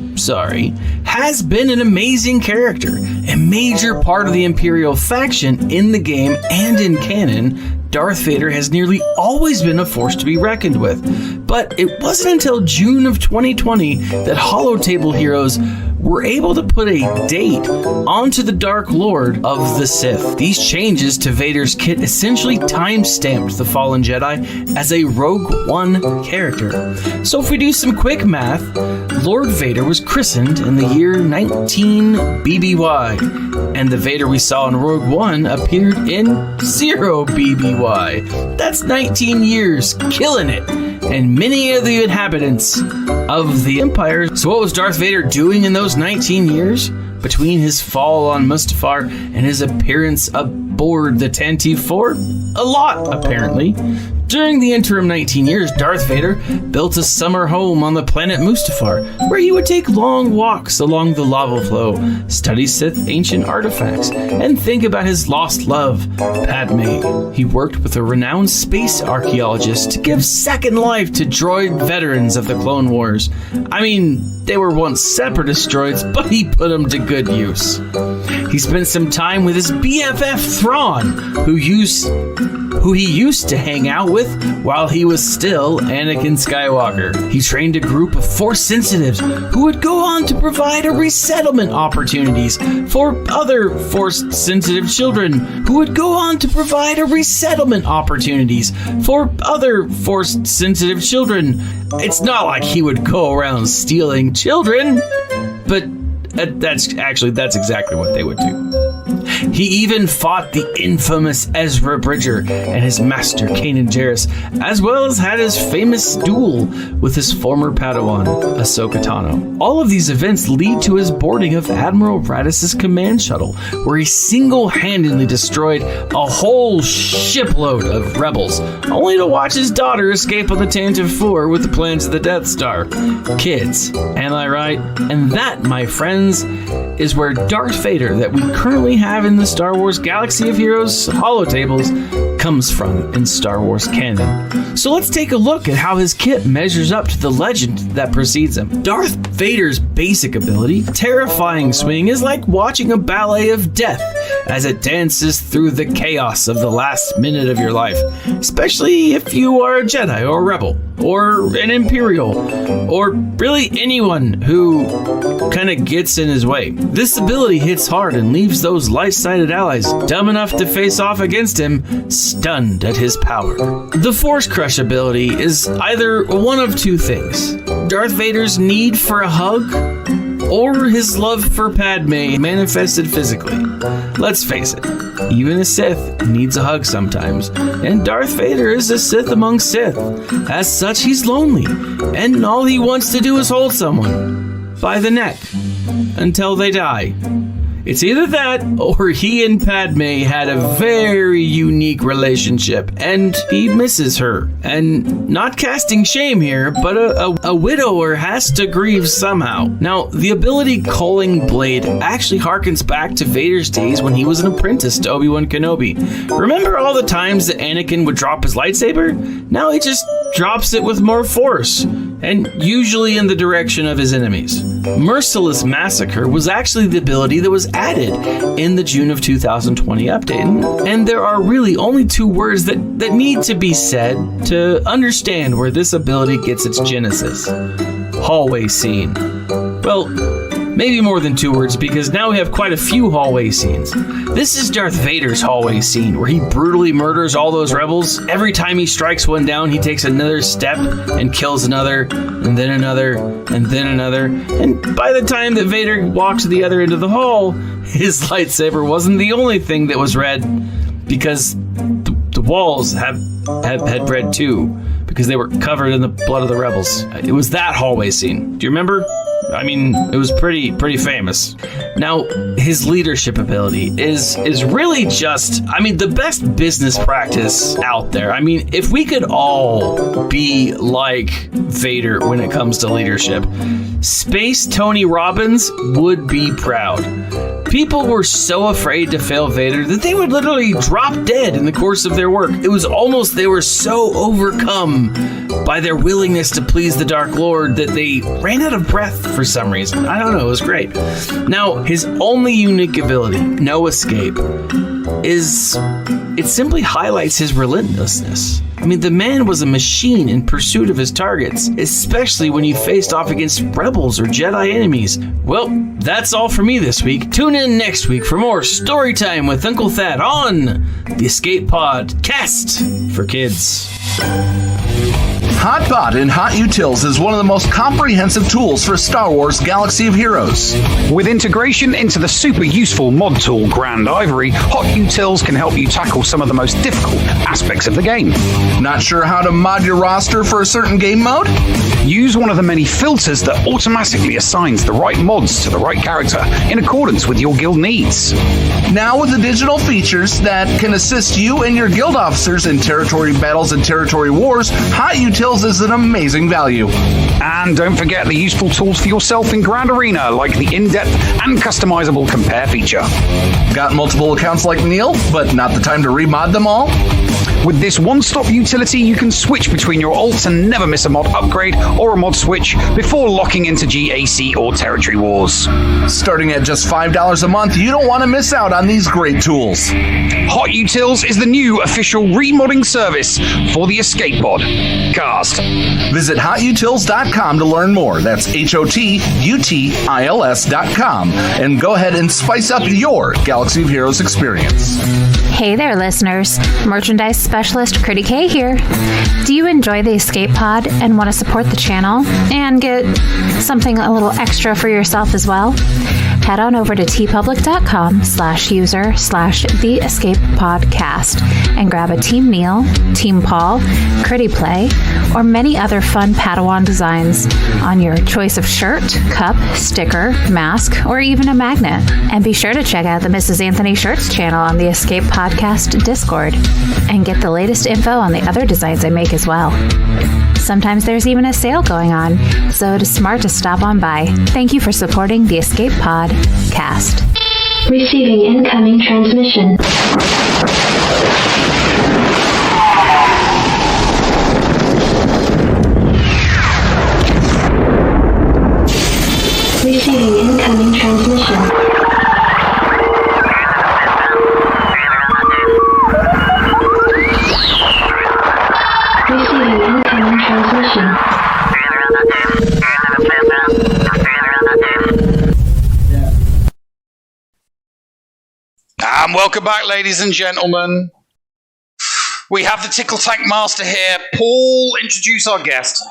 has been an amazing character, a major part of the Imperial faction in the game and in canon. Darth Vader has nearly always been a force to be reckoned with, but it wasn't until June of 2020 that HoloTable Heroes were able to put a date onto the Dark Lord of the Sith. These changes to Vader's kit essentially time-stamped the Fallen Jedi as a Rogue One character. So if we do some quick math, Lord Vader was christened in the year 19 BBY, and the Vader we saw in Rogue One appeared in 0 BBY. That's 19 years, killing it. And many of the inhabitants of the Empire. So what was Darth Vader doing in those 19 years? Between his fall on Mustafar and his appearance aboard the Tantive 4? A lot, apparently. During the interim 19 years, Darth Vader built a summer home on the planet Mustafar, where he would take long walks along the lava flow, study Sith ancient artifacts, and think about his lost love, Padme. He worked with a renowned space archaeologist to give second life to droid veterans of the Clone Wars. I mean, they were once separatist droids, but he put them to good use. He spent some time with his BFF Thrawn, who he used to hang out with while he was still Anakin Skywalker. He trained a group of Force sensitives who would go on to provide resettlement opportunities for other Force sensitive children, who would go on to provide resettlement opportunities for other Force sensitive children. It's not like he would go around stealing children, but that's exactly what they would do. He even fought the infamous Ezra Bridger and his master Kanan Jarrus, as well as had his famous duel with his former Padawan, Ahsoka Tano. All of these events lead to his boarding of Admiral Radiss's command shuttle, where he single-handedly destroyed a whole shipload of rebels, only to watch his daughter escape on the Tantive 4 with the plans of the Death Star. Kids, am I right? And that, my friends, is where Darth Vader that we currently have in the Star Wars Galaxy of Heroes holotables comes from in Star Wars canon. So let's take a look at how his kit measures up to the legend that precedes him. Darth Vader's basic ability, Terrifying Swing, is like watching a ballet of death as it dances through the chaos of the last minute of your life, especially if you are a Jedi or a Rebel or an Imperial or really anyone who kind of gets in his way. This ability hits hard and leaves those light-sided allies dumb enough to face off against him stunned at his power. The Force Crush ability is either one of two things: Darth Vader's need for a hug, or his love for Padme manifested physically. Let's face it, even a Sith needs a hug sometimes, and Darth Vader is a Sith among Sith. As such, he's lonely, and all he wants to do is hold someone by the neck until they die. It's either that or he and Padme had a very unique relationship and he misses her. And not casting shame here, but a widower has to grieve somehow. Now, the ability Culling Blade actually harkens back to Vader's days when he was an apprentice to Obi-Wan Kenobi. Remember all the times that Anakin would drop his lightsaber? Now he just drops it with more force, and usually in the direction of his enemies. Merciless Massacre was actually the ability that was added in the June of 2020 update. And there are really only two words that need to be said to understand where this ability gets its genesis. Hallway scene. Well, maybe more than two words, because now we have quite a few hallway scenes. This is Darth Vader's hallway scene, where he brutally murders all those rebels. Every time he strikes one down, he takes another step and kills another, and then another, and then another. And by the time that Vader walked to the other end of the hall, his lightsaber wasn't the only thing that was red, because the walls had red too, because they were covered in the blood of the rebels. It was that hallway scene. Do you remember? I mean, it was pretty famous. Now, his leadership ability is really just, the best business practice out there. I mean, if we could all be like Vader when it comes to leadership, Space Tony Robbins would be proud. People were so afraid to fail Vader that they would literally drop dead in the course of their work. It was almost they were so overcome by their willingness to please the Dark Lord that they ran out of breath for some reason. I don't know, it was great. Now, his only unique ability, No Escape, it simply highlights his relentlessness. I mean, the man was a machine in pursuit of his targets, especially when he faced off against rebels or Jedi enemies. Well, that's all for me this week. Tune in next week for more story time with Uncle Thad on the Escape Pod Cast for Kids. HotBot in HotUtils is one of the most comprehensive tools for Star Wars Galaxy of Heroes. With integration into the super useful mod tool Grand Ivory, HotUtils can help you tackle some of the most difficult aspects of the game. Not sure how to mod your roster for a certain game mode? Use one of the many filters that automatically assigns the right mods to the right character in accordance with your guild needs. Now with the digital features that can assist you and your guild officers in territory battles and territory wars, HotUtils is an amazing value. And don't forget the useful tools for yourself in Grand Arena, like the in-depth and customizable compare feature. Got multiple accounts like Neil, but not the time to remod them all? With this one-stop utility, you can switch between your alts and never miss a mod upgrade or a mod switch before locking into GAC or Territory Wars. Starting at just $5 a month, you don't want to miss out on these great tools. HotUtils is the new official remodding service for the Escape Pod Cast. Visit HotUtils.com to learn more. That's HotUtils.com. And go ahead and spice up your Galaxy of Heroes experience. Hey there, listeners. Merchandise specialist Critty K here. Do you enjoy the Escape Pod and want to support the channel and get something a little extra for yourself as well? Head on over to tpublic.com/user/theescapepodcast and grab a Team Neil, Team Paul, Critty Play, or many other fun Padawan designs on your choice of shirt, cup, sticker, mask, or even a magnet. And be sure to check out the Mrs. Anthony Shirts channel on the Escape Podcast Discord and get the latest info on the other designs I make as well. Sometimes there's even a sale going on, so it is smart to stop on by. Thank you for supporting the Escape Pod Cast. Receiving incoming transmission. Receiving incoming transmission. Receiving incoming transmission. And welcome back, ladies and gentlemen. We have the Tickle Tank Master here. Paul, introduce our guest.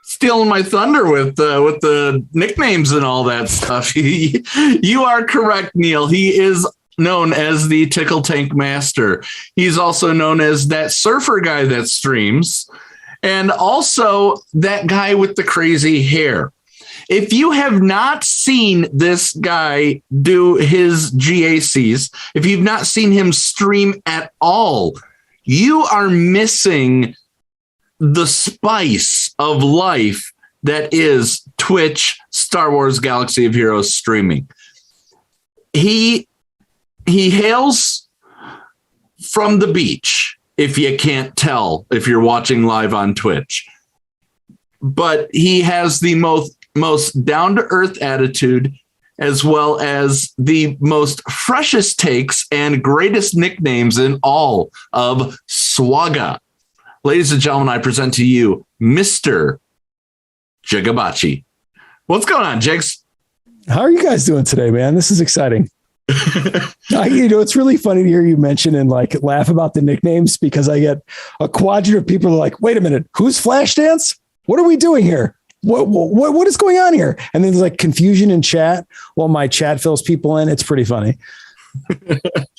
Stealing my thunder with the nicknames and all that stuff. You are correct, Neil. He is known as the Tickle Tank Master. He's also known as that surfer guy that streams, and also that guy with the crazy hair. If you have not seen this guy do his GACs, if you've not seen him stream at all, you are missing the spice of life that is Twitch Star Wars Galaxy of Heroes streaming. He hails from the beach, if you can't tell, if you're watching live on Twitch. But he has the most down-to-earth attitude, as well as the most freshest takes and greatest nicknames in all of SWGOH. Ladies and gentlemen, I present to you Mr. Jigabachi. What's going on, Jigs? How are you guys doing today, man? This is exciting. It's really funny to hear you mention and like laugh about the nicknames, because I get a quadrant of people who are like, wait a minute, who's Flashdance? What are we doing here? What is going on here? And then there's like confusion in chat while my chat fills people in. It's pretty funny.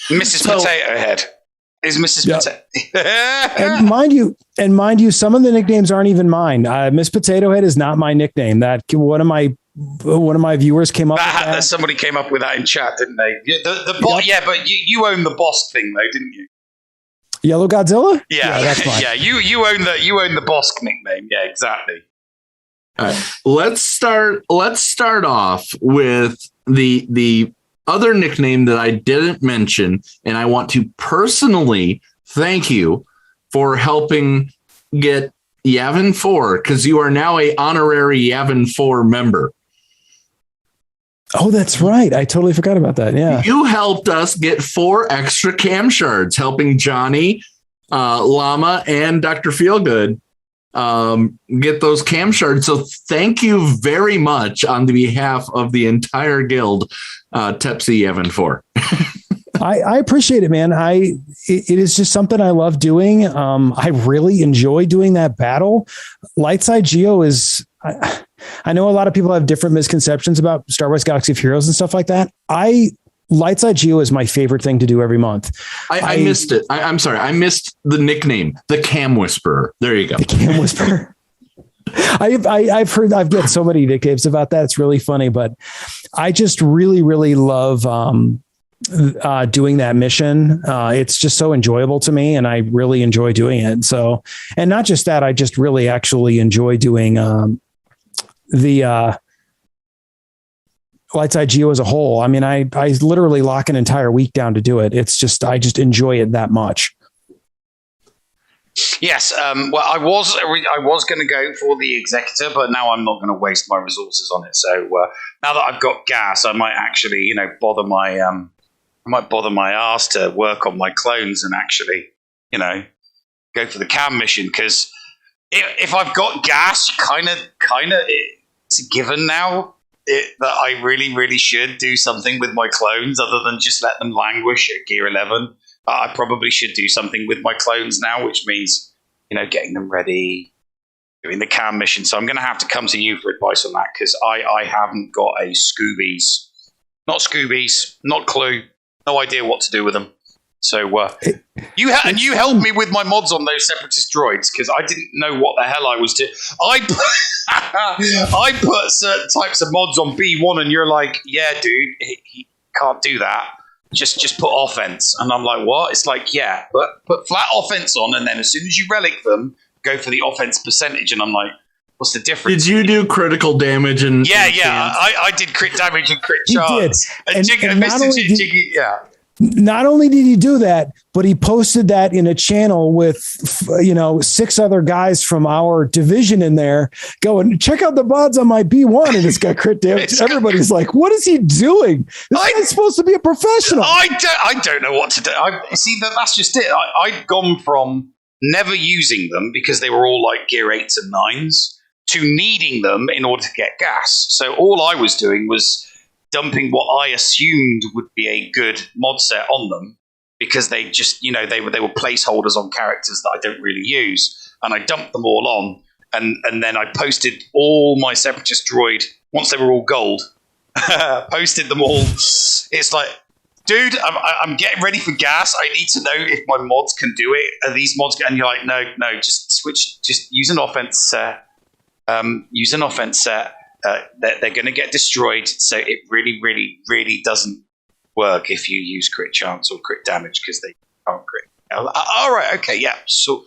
Mrs. Potato Head is Mrs. Potato. and mind you, some of the nicknames aren't even mine. Miss Potato Head is not my nickname. That one of my viewers came up with that. Somebody came up with that in chat, didn't they? Yeah, but you own the Bosk thing though, didn't you? Yellow Godzilla? Yeah, that's fine. Yeah, you own the Bosk nickname. Yeah, exactly. All right, let's start off with the other nickname that I didn't mention, and I want to personally thank you for helping get Yavin 4, because you are now a honorary Yavin 4 member. Oh, that's right. I totally forgot about that. Yeah. You helped us get 4 extra cam shards, helping Johnny, Llama, and Dr. Feelgood get those cam shards. So thank you very much on the behalf of the entire guild, Tepsi Yavin 4. I appreciate it, man. It is just something I love doing. I really enjoy doing that battle. Lightside Geo is, I know a lot of people have different misconceptions about Star Wars Galaxy of Heroes and stuff like that. Lightside Geo is my favorite thing to do every month. I missed it. I'm sorry. I missed the nickname, the Cam Whisperer. There you go. The Cam Whisperer. I've got so many nicknames about that. It's really funny, but I just really, really love, doing that mission. It's just so enjoyable to me, and I really enjoy doing it. So, and not just that, I just really actually enjoy doing the Lightside Geo as a whole. I mean, I literally lock an entire week down to do it. It's just, I just enjoy it that much. Yes. Well, I was going to go for the Executor, but now I'm not going to waste my resources on it. So now that I've got gas, I might actually, bother my ass to work on my clones and actually, go for the cam mission, because if I've got gas, kind of, it's a given now that I really, really should do something with my clones other than just let them languish at Gear 11. I probably should do something with my clones now, which means, getting them ready, doing the cam mission. So I'm going to have to come to you for advice on that, because I haven't got a not Clue, no idea what to do with them. So you helped me with my mods on those Separatist droids, because I didn't know what the hell I was doing. I put certain types of mods on B1, and you're like, yeah, dude, he can't do that. Just put offense. And I'm like, what? It's like, yeah, but put flat offense on, and then as soon as you relic them, go for the offense percentage. And I'm like, what's the difference? Did you do critical damage? Yeah. I did crit damage and crit chance. Not only did he do that, but he posted that in a channel with, 6 other guys from our division in there going, check out the mods on my B1. And it's got crit damage. Everybody's like, what is he doing? This guy's supposed to be a professional. I don't know what to do. That's just it. I'd gone from never using them because they were all like Gear 8s and 9s to needing them in order to get gas. So all I was doing was dumping what I assumed would be a good mod set on them, because they just, they were placeholders on characters that I don't really use, and I dumped them all on, and then I posted all my Separatist droid once they were all gold. Posted them all. It's like, dude, I'm getting ready for gas. I need to know if my mods can do it. Are these mods? And you're like, no, just switch. Just use an offense set. they're going to get destroyed. So it really, really, really doesn't work if you use crit chance or crit damage because they can't crit. All right, okay, yeah. So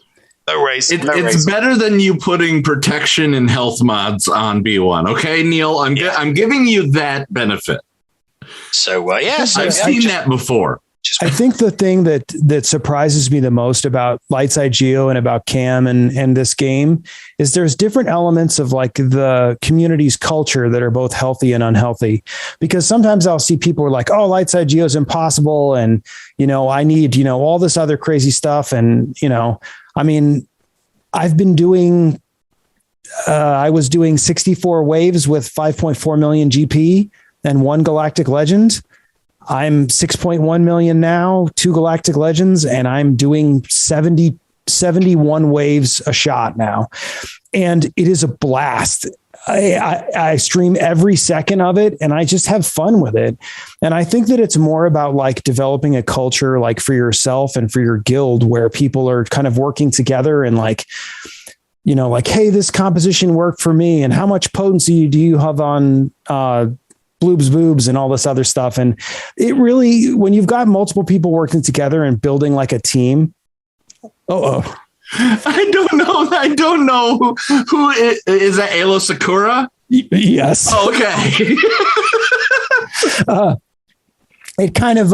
no raise. It's better than you putting protection and health mods on B1. Okay, Neil, I'm giving you that benefit. So I've seen that before. I think the thing that surprises me the most about Lightside Geo and about Cam and this game is there's different elements of like the community's culture that are both healthy and unhealthy. Because sometimes I'll see people are like, oh, Lightside Geo is impossible. And, I need, all this other crazy stuff. And, I mean, I've been doing, I was doing 64 waves with 5.4 million GP and 1 Galactic Legend. I'm 6.1 million now, 2 Galactic Legends, and I'm doing 71 waves a shot now. And it is a blast. I stream every second of it and I just have fun with it. And I think that it's more about like developing a culture like for yourself and for your guild where people are kind of working together and like, like, hey, this composition worked for me. And how much potency do you have on, bloobs boobs and all this other stuff. And it really, when you've got multiple people working together and building like a team. I don't know who is that. Ayla Sakura? Yes. Okay. It kind of,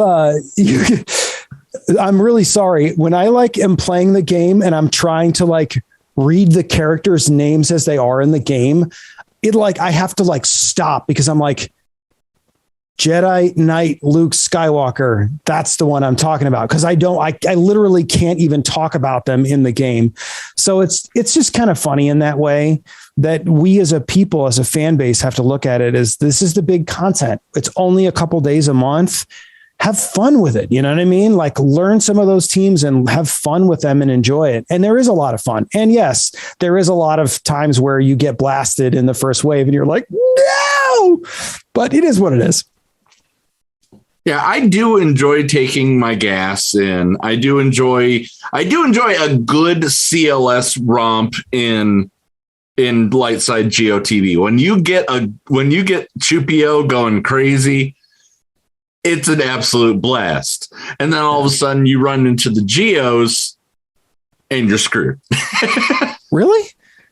I'm really sorry when I like am playing the game and I'm trying to like read the characters' names as they are in the game. It like, I have to like stop because I'm like, Jedi Knight Luke Skywalker. That's the one I'm talking about. Cause I literally can't even talk about them in the game. So it's just kind of funny in that way that we as a people, as a fan base have to look at it as this is the big content. It's only a couple days a month. Have fun with it. You know what I mean? Like learn some of those teams and have fun with them and enjoy it. And there is a lot of fun. And yes, there is a lot of times where you get blasted in the first wave and you're like, no, but it is what it is. Yeah, I do enjoy taking my gas in. I do enjoy a good CLS romp in Lightside GeoTV. When you get Chupio going crazy, it's an absolute blast. And then all of a sudden you run into the Geos and you're screwed. Really?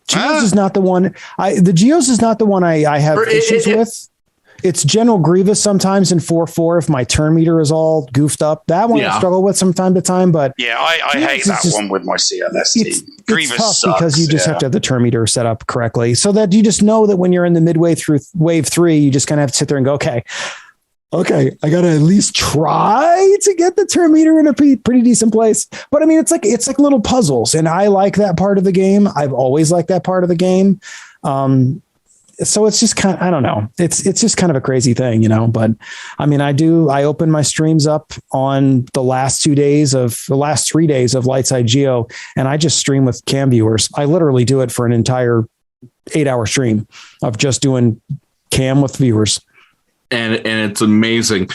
Geos is not the one the Geos is not the one I have issues with. It's General Grievous sometimes in 4-4 if my turn meter is all goofed up. That one I struggle with from time to time, but yeah, I hate that one with my CLS team. Grievous it's tough sucks, because you just have to have the turn meter set up correctly so that you just know that when you're in the midway through wave 3, you just kind of have to sit there and go, okay, I got to at least try to get the turn meter in a pretty decent place. But I mean, it's like little puzzles and I like that part of the game. I've always liked that part of the game. So it's just kind of, I don't know. It's just kind of a crazy thing, but I mean, I open my streams up on the last 3 days of Lightside Geo, and I just stream with cam viewers. I literally do it for an entire 8-hour stream of just doing cam with viewers. And it's amazing.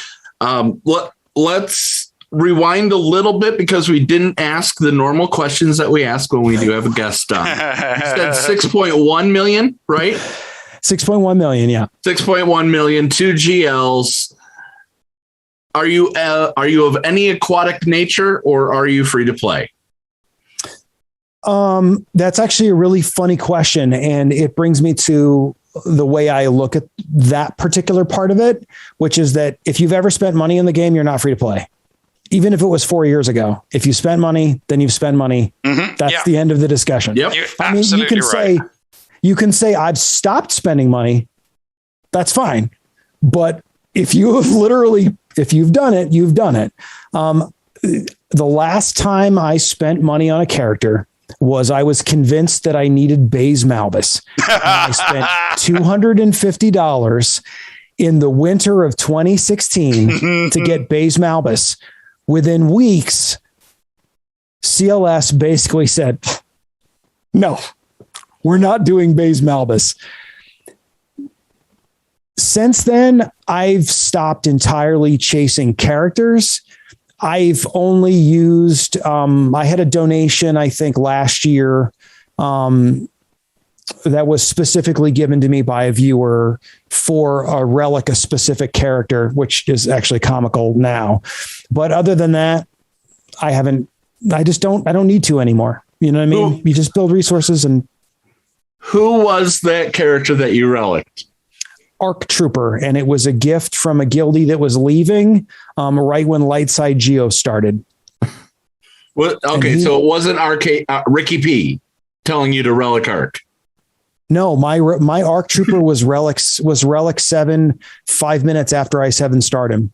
Let's rewind a little bit because we didn't ask the normal questions that we ask when we do have a guest on. You said 6.1 million, right? 6.1 million, yeah. 6.1 million, 2 GLs. Are you of any aquatic nature or are you free to play? That's actually a really funny question. And it brings me to the way I look at that particular part of it, which is that if you've ever spent money in the game, you're not free to play. Even if it was 4 years ago, if you spend money, then you've spent money. Mm-hmm. That's the end of the discussion. Yep. I mean, you can say I've stopped spending money. That's fine. But if you've done it, you've done it. The last time I spent money on a character was I was convinced that I needed Baze Malbus. I spent $250 in the winter of 2016 to get Baze Malbus. Within weeks, CLS basically said, no, we're not doing Baze Malbus. Since then, I've stopped entirely chasing characters. I've only used, I had a donation, I think last year, that was specifically given to me by a viewer for a Relic, a specific character, which is actually comical now. But other than that, I don't need to anymore. You know what I mean? You just build resources. And who was that character that you relicked? Arc Trooper. And it was a gift from a guildie that was leaving right when Lightside Geo started. Well, okay. So it wasn't Ricky P telling you to relic Arc. No, my Arc Trooper was Relic 7 5 minutes after I 7 starred him.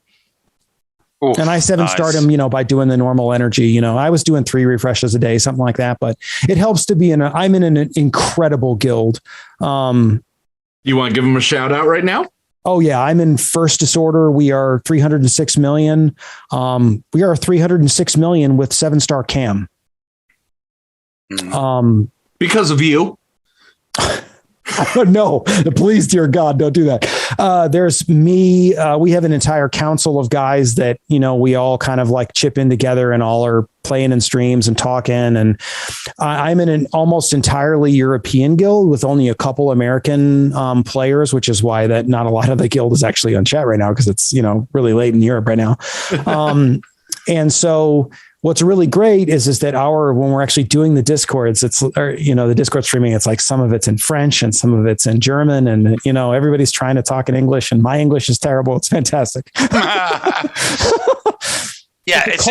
Oof, and I 7 starred him, by doing the normal energy. I was doing 3 refreshes a day, something like that. But it helps to be I'm in an incredible guild. You want to give him a shout out right now? Oh yeah, I'm in First Disorder. We are 306 million. We are 306 million with 7-star cam. Because of you. No, please, dear God, don't do that. There's me. We have an entire council of guys that, we all kind of like chip in together and all are playing in streams and talking. And I'm in an almost entirely European guild with only a couple American players, which is why that not a lot of the guild is actually on chat right now, because it's, really late in Europe right now. And so what's really great is that when we're actually doing the Discords, the Discord streaming, it's like some of it's in French and some of it's in German, and everybody's trying to talk in English, and my English is terrible. It's fantastic. Yeah, it's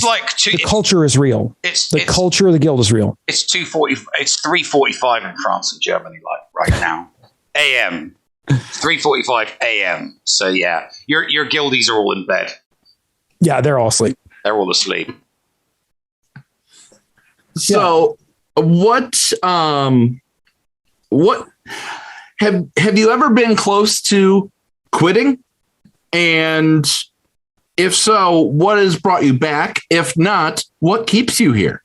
like the culture is real. The culture of the guild is real. It's 2:40. It's 3:45 in France and Germany, like right now. AM. 3:45 AM. So yeah, your guildies are all in bed. Yeah, they're all asleep. They're all asleep. So what have you ever been close to quitting? And if so, what has brought you back? If not, what keeps you here?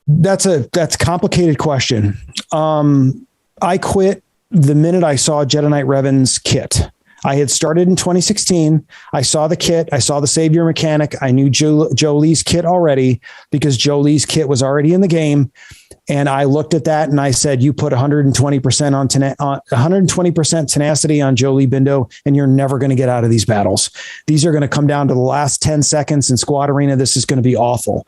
That's a complicated question. I quit the minute I saw Jedi Knight Revan's kit. I had started in 2016. I saw the kit. I saw the Savior mechanic. I knew Jolie's kit already because Jolie's kit was already in the game. And I looked at that and I said, you put 120% 120% tenacity on Jolie Bindo, and you're never going to get out of these battles. These are going to come down to the last 10 seconds in Squad Arena. This is going to be awful.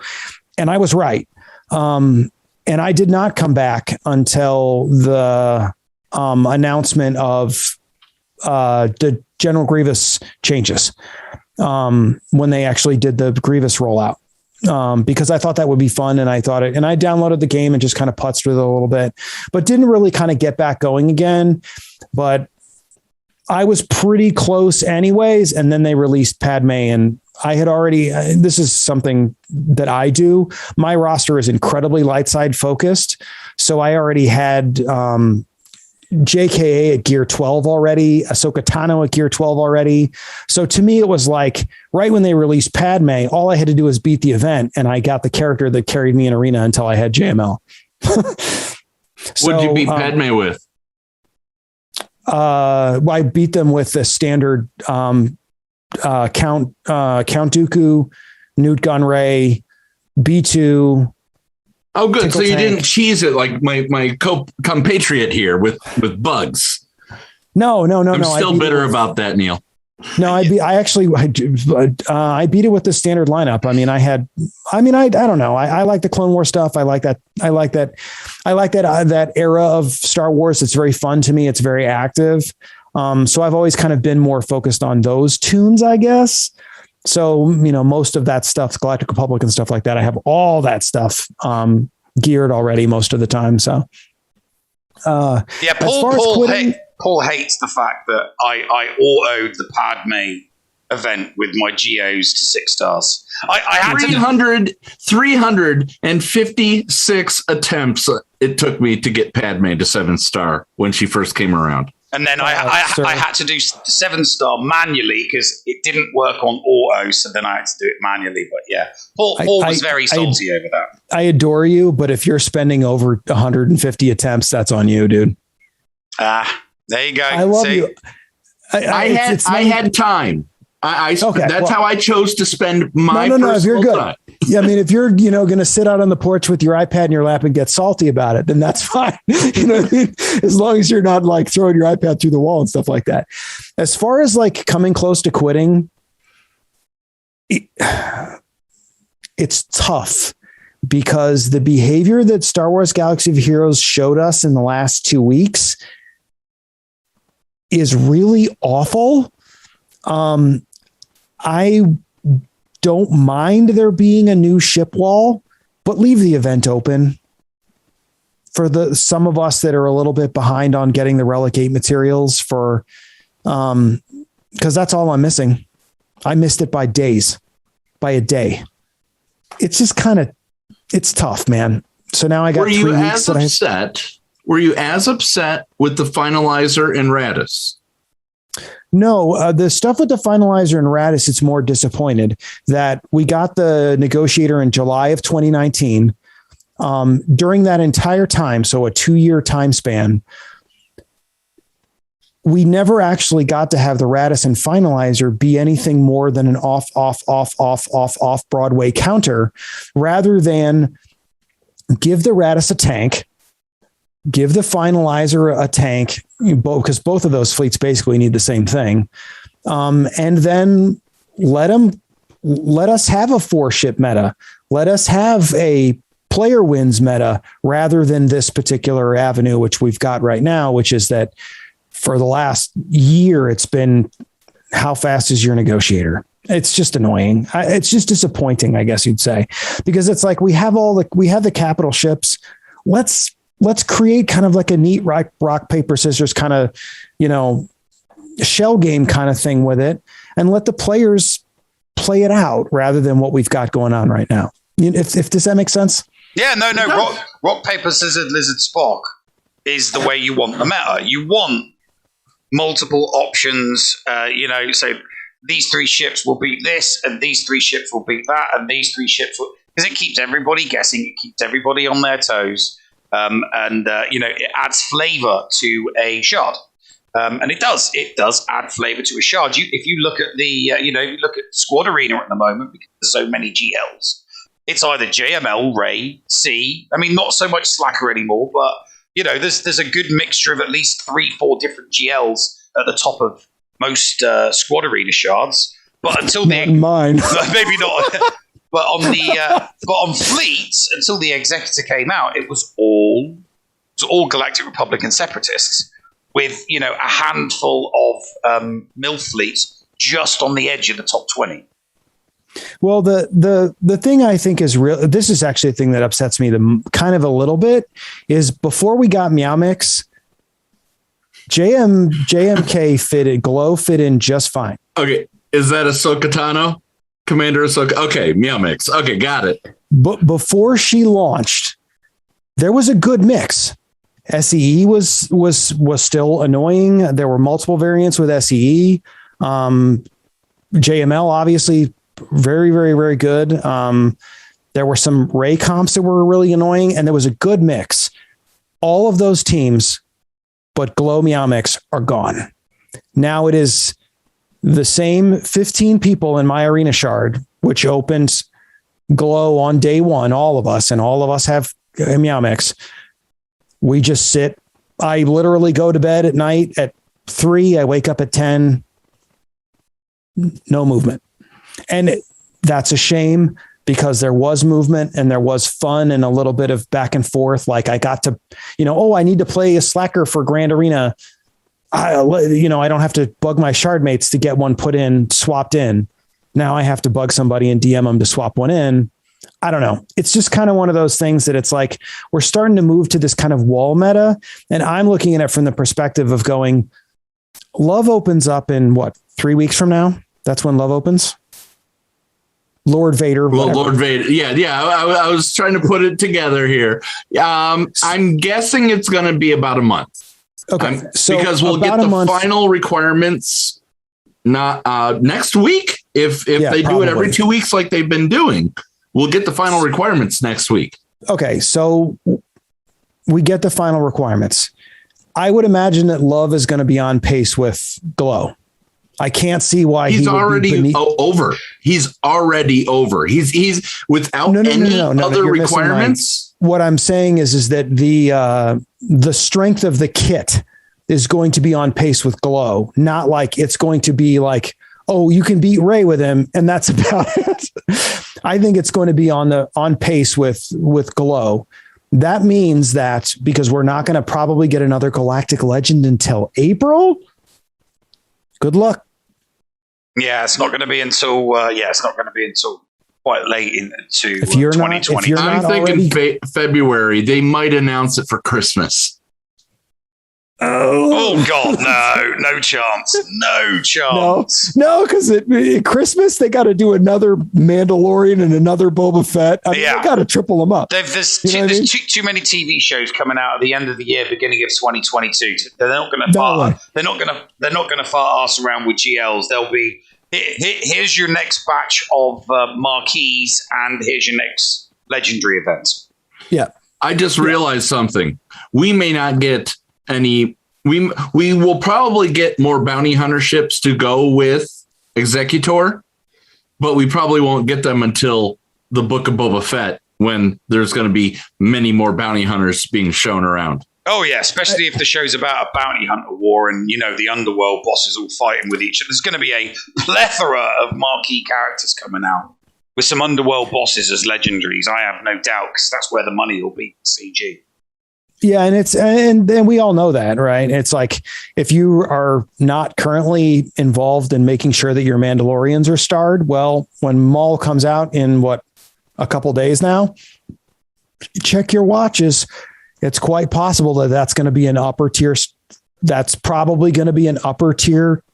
And I was right. And I did not come back until the announcement of the General Grievous changes when they actually did the Grievous rollout, because I thought that would be fun. And I downloaded the game and just kind of putzed with it a little bit, but didn't really kind of get back going again. But I was pretty close anyways. And then they released Padme, and I had already, this is something that I do. My roster is incredibly light side focused. So I already had, JKA at gear 12 already, Ahsoka Tano at gear 12 already. So to me, it was like right when they released Padme, all I had to do was beat the event, and I got the character that carried me in arena until I had JML. What did you beat Padme with? I beat them with the standard Count Dooku, Newt Gunray, B2. Oh, good. So you didn't cheese it like my compatriot here with bugs. No. I'm still bitter about that, Neil. No, I beat it with the standard lineup. I don't know. I like the Clone Wars stuff. I like that era of Star Wars. It's very fun to me. It's very active. So I've always kind of been more focused on those tunes, I guess. So, most of that stuff, Galactic Republic and stuff like that, I have all that stuff geared already most of the time. So, Paul hates the fact that I autoed the Padme event with my Geos to 6 stars. I had 356 attempts it took me to get Padme to 7-star when she first came around. And then I had to do 7-star manually because it didn't work on auto. So then I had to do it manually. But yeah, Paul was very salty over that. I adore you, but if you're spending over 150 attempts, that's on you, dude. There you go. I love you. I had time. That's how I chose to spend my no. If you're good, time. Yeah, I mean, if you're, going to sit out on the porch with your iPad in your lap and get salty about it, then that's fine. You know what I mean? As long as you're not like throwing your iPad through the wall and stuff like that. As far as like coming close to quitting, it's tough because the behavior that Star Wars Galaxy of Heroes showed us in the last 2 weeks is really awful. I don't mind there being a new ship wall, but leave the event open for some of us that are a little bit behind on getting the Relic 8 materials because that's all I'm missing. I missed it by a day. It's just it's tough, man. So now I got 3 weeks. Were you as upset with the finalizer in Radis? No, the stuff with the finalizer and Radis, it's more disappointed that we got the negotiator in July of 2019. During that entire time, so a 2-year time span, we never actually got to have the Radis and finalizer be anything more than an off Broadway counter, rather than give the Radis a tank, give the finalizer a tank, because both of those fleets basically need the same thing. And then let us have a 4-ship meta. Let us have a player wins meta rather than this particular avenue, which we've got right now, which is that for the last year, it's been how fast is your negotiator? It's just annoying. It's just disappointing, I guess you'd say, because it's like we have the capital ships. Let's create kind of like a neat rock, paper, scissors kind of, shell game kind of thing with it, and let the players play it out rather than what we've got going on right now. If does that make sense? Yeah, no. Rock, paper, scissors, lizard, Spock is the way you want the meta. You want multiple options, so these 3 ships will beat this, and these 3 ships will beat that, and these 3 ships will, because it keeps everybody guessing, it keeps everybody on their toes. It adds flavor to a shard. And it does add flavor to a shard. If you look at you look at Squad Arena at the moment, because there's so many GLs, it's either JML, Ray, C. I mean, not so much Slacker anymore, but there's a good mixture of at least 3-4 different GLs at the top of most Squad Arena shards. But until mine, maybe not. But on fleets, until the Executor came out, it was all Galactic Republic and Separatists, with a handful of MILF fleets just on the edge of the top 20. Well, the thing I think is real. This is actually a thing that upsets me kind of a little bit. Is before we got Meow Mix, JMK Glow fit in just fine. Okay, is that Ahsoka Tano? Commander Ahsoka. Okay, Meow Mix. Okay, got it. But before she launched, there was a good mix. SEE was still annoying. There were multiple variants with SEE. JML obviously very, very, very good. There were some Ray comps that were really annoying, and there was a good mix. All of those teams, but Glow Meow Mix, are gone. Now it is the same 15 people in my arena shard, which opens Glow on day 1, all of us have Meow Mix. We just sit. I literally go to bed at night at 3. I wake up at 10. No movement. And that's a shame, because there was movement and there was fun and a little bit of back and forth. Like I got to, I need to play a Slacker for Grand Arena. I don't have to bug my shard mates to get one swapped in. Now I have to bug somebody and DM them to swap one in. I don't know. It's just kind of one of those things that it's like, we're starting to move to this kind of wall meta. And I'm looking at it from the perspective of going, Love opens up in 3 weeks from now? That's when Love opens. Lord Vader. Well, Lord Vader. Yeah. I was trying to put it together here. I'm guessing it's going to be about a month. Okay. So because we'll get the final requirements not next week. If they do it every 2 weeks like they've been doing, we'll get the final requirements next week. Okay. So we get the final requirements. I would imagine that Love is going to be on pace with Glow. I can't see why he's already over. He's already over. He's without any other requirements. What I'm saying is that the strength of the kit is going to be on pace with Glow, not like it's going to be like, oh, you can beat Ray with him, and that's about it. I think it's going to be on pace with Glow. That means that because we're not going to probably get another Galactic Legend until April. Good luck. Yeah, it's not going to be until quite late into 2020. I'm thinking February. They might announce it for Christmas. Oh God, no chance. No, because at Christmas they got to do another Mandalorian and another Boba Fett. They got to triple them up. There's too many TV shows coming out at the end of the year, beginning of 2022. They're not going to fart. They're not going to fart ass around with GLs. They'll be here's your next batch of marquees, and here's your next legendary event. Yeah, I just realized something. We may not get any. We will probably get more bounty hunter ships to go with Executor, but we probably won't get them until the Book of Boba Fett, when there's going to be many more bounty hunters being shown around. Oh yeah, especially if the show's about a bounty hunter war and the underworld bosses all fighting with each other. There's going to be a plethora of marquee characters coming out with some underworld bosses as legendaries. I have no doubt, because that's where the money will be for CG. Yeah, and then we all know that, right? It's like if you are not currently involved in making sure that your Mandalorians are starred, well, when Maul comes out in a couple days now, check your watches. It's quite possible that that's going to be an upper tier. That's probably going to be an upper tier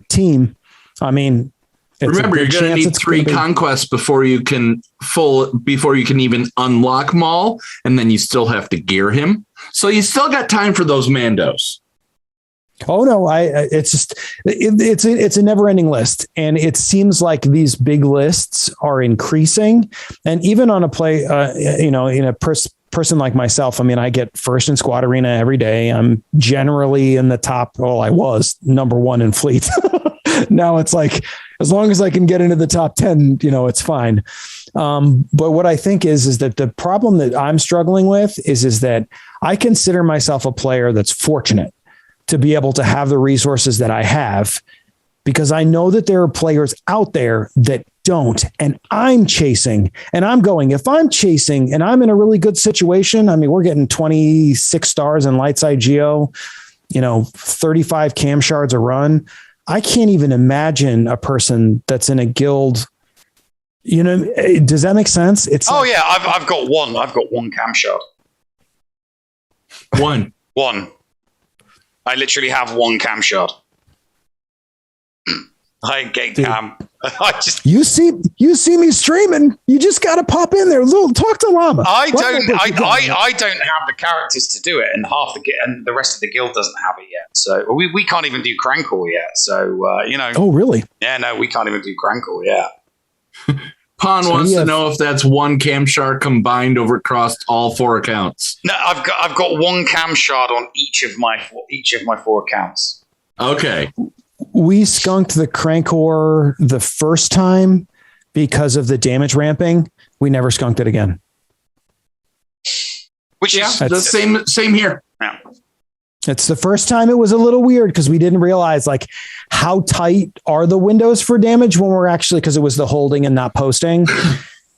team. I mean, remember, you're going to need 3 conquests before you can even unlock Maul, and then you still have to gear him. So you still got time for those Mandos. Oh no, it's a never ending list. And it seems like these big lists are increasing. And even on a play, in a person like myself, I mean, I get first in Squad Arena every day. I'm generally in the top. Well, I was number 1 in fleet. Now it's like, as long as I can get into the top 10, it's fine. But what I think is that the problem that I'm struggling with is that I consider myself a player that's fortunate to be able to have the resources that I have, because I know that there are players out there that don't, and I'm chasing, and I'm going, if I'm chasing and I'm in a really good situation, I mean, we're getting 26 stars in Lightside Geo, 35 cam shards a run. I can't even imagine a person that's in a guild. Does that make sense? I've got one. I've got 1 cam shard. One. I literally have 1 cam shard. I get cam. You see me streaming. You just got to pop in there. Talk to Llama. I don't have the characters to do it, and the rest of the guild doesn't have it yet. So we can't even do Crankle yet. So Oh really? Yeah, no, we can't even do Crankle yet. Pon wants to know if that's 1 cam shard combined over across all 4 accounts. No, I've got 1 cam shard on each of my 4 accounts. Okay. We skunked the Crankor the first time because of the damage ramping. We never skunked it again. Which is the same here. Yeah. It's the first time it was a little weird because we didn't realize how tight are the windows for damage when we're actually, because it was the holding and not posting.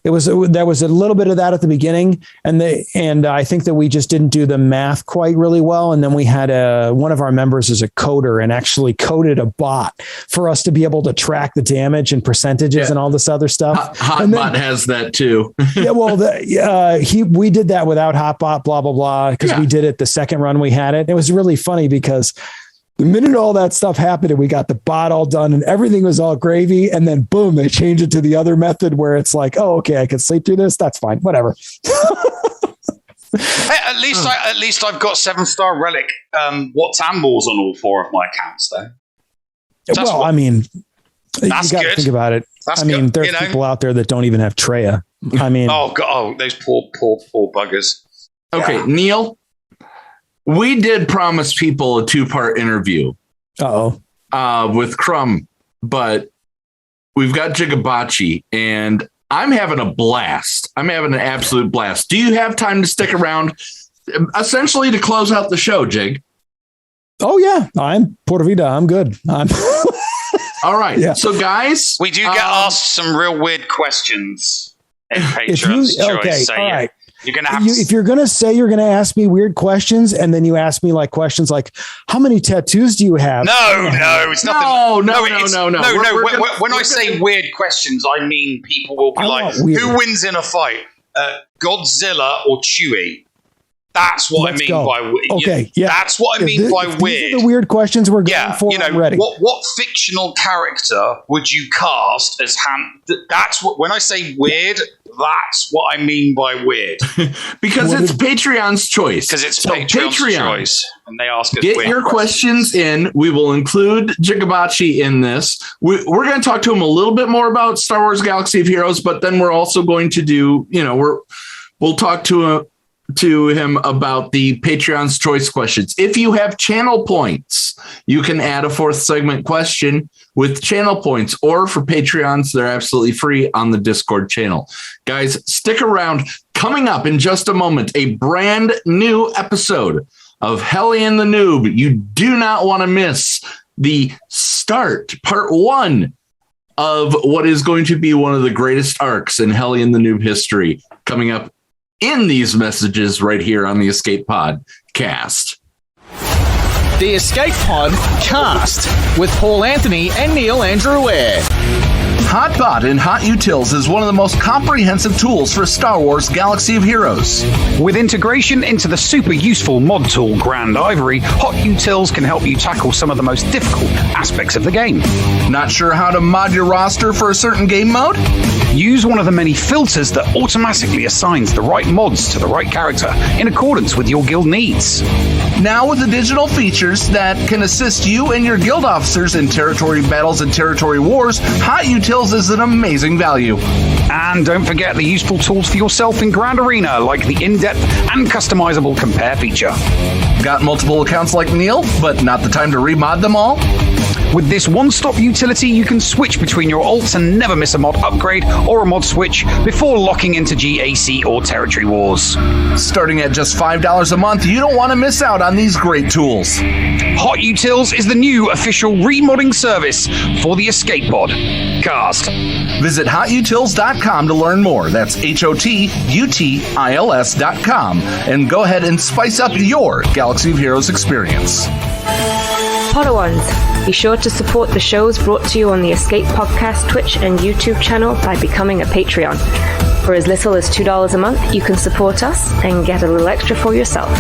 There was a little bit of that at the beginning, and I think that we just didn't do the math quite really well. And then we had one of our members is a coder and actually coded a bot for us to be able to track the damage and percentages and all this other stuff. Hotbot has that too. Yeah, well, we did that without Hotbot, blah blah blah, because we did it the second run we had it. It was really funny because the minute all that stuff happened and we got the bot all done and everything was all gravy, and then boom, they changed it to the other method where it's like, oh, okay, I can sleep through this. That's fine. Whatever. Hey, at least I've got 7-star Relic Watan balls on all 4 of my accounts, though. I mean, you that's got to good. think about it. That's I mean, good, there's people out there that don't even have Treya. I mean, oh God, those poor buggers. Okay, Neil. We did promise people a 2-part interview. with Crumb but we've got Jigabachi, and I'm having a blast. I'm having an absolute blast. Do you have time to stick around, essentially to close out the show, Jig? Oh, yeah. I'm Puerto Vida. I'm good. All right. Yeah. So, guys, we do get asked some real weird questions in Patreon's choice. Okay, so all right. You're gonna have if you're going to say you're going to ask me weird questions, and then you ask me like questions like, how many tattoos do you have? No, it's nothing. No. When I say weird questions, I mean people will be like, who wins in a fight? Godzilla or Chewie? That's what I mean by weird. Okay, yeah. That's what I mean by weird. These are the weird questions we're going for. I'm ready. What fictional character would you cast as That's what, when I say weird, that's what I mean by weird. Because it's Patreon's choice. Because it's Patreon's choice. And they ask us Get your questions in. We will include Jigabachi in this. We're going to talk to him a little bit more about Star Wars Galaxy of Heroes, but then we're also going to do, we'll talk to him about the Patreon's choice questions. If you have channel points, you can add a fourth segment question with channel points, or for Patreons, they're absolutely free on the Discord channel. Guys, stick around. Coming up in just a moment, a brand new episode of Helle and The Noob. You do not want to miss the start, part 1 of what is going to be one of the greatest arcs in Helle and The Noob history, coming up in these messages right here on the Escape Pod cast. The Escape Pod cast with Paul Anthony and Neil Andrew Ware. HotBot in HotUtils is one of the most comprehensive tools for Star Wars Galaxy of Heroes. With integration into the super useful mod tool Grand Ivory, HotUtils can help you tackle some of the most difficult aspects of the game. Not sure how to mod your roster for a certain game mode? Use one of the many filters that automatically assigns the right mods to the right character in accordance with your guild needs. Now with additional features that can assist you and your guild officers in territory battles and territory wars, HotUtils is an amazing value. And don't forget the useful tools for yourself in Grand Arena, like the in-depth and customizable compare feature. Got multiple accounts like Neil, but not the time to remod them all? With this one-stop utility, you can switch between your alts and never miss a mod upgrade or a mod switch before locking into GAC or Territory Wars. Starting at just $5 a month, you don't want to miss out on these great tools. HotUtils is the new official remodding service for the Escape Pod cast. Visit HotUtils.com to learn more. That's HotUtils.com. And go ahead and spice up your Galaxy of Heroes experience. Podawans, be sure to support the shows brought to you on the Escape Podcast Twitch and YouTube channel by becoming a Patreon. For as little as $2 a month, you can support us and get a little extra for yourself.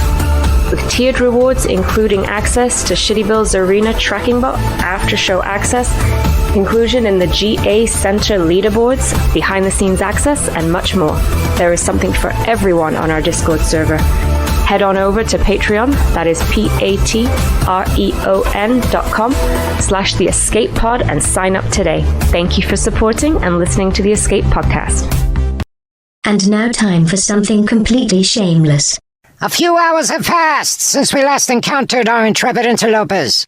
With tiered rewards including access to Shitty Bill's Arena Tracking Bot, after-show access, inclusion in the GA Center leaderboards, behind-the-scenes access, and much more. There is something for everyone on our Discord server. Head on over to Patreon, that is patreon.com/The Escape Pod, and sign up today. Thank you for supporting and listening to the Escape Podcast. And now time for something completely shameless. A few hours have passed since we last encountered our intrepid interlopers.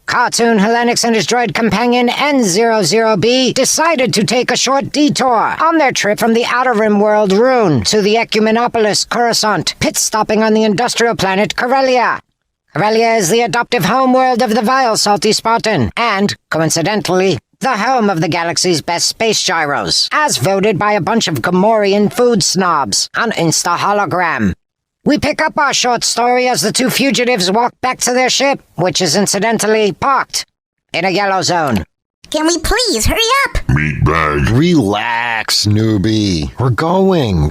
Cartoon Hellenix and his droid companion N00B decided to take a short detour on their trip from the Outer Rim world Rune to the Ecumenopolis Coruscant, pit-stopping on the industrial planet Corellia. Corellia is the adoptive homeworld of the vile Salty Spartan, and, coincidentally, the home of the galaxy's best space gyros, as voted by a bunch of Gamorrean food snobs on Insta-Hologram. We pick up our short story as the two fugitives walk back to their ship, which is incidentally parked in a yellow zone. Can we please hurry up? Meatbag. Relax, newbie. We're going.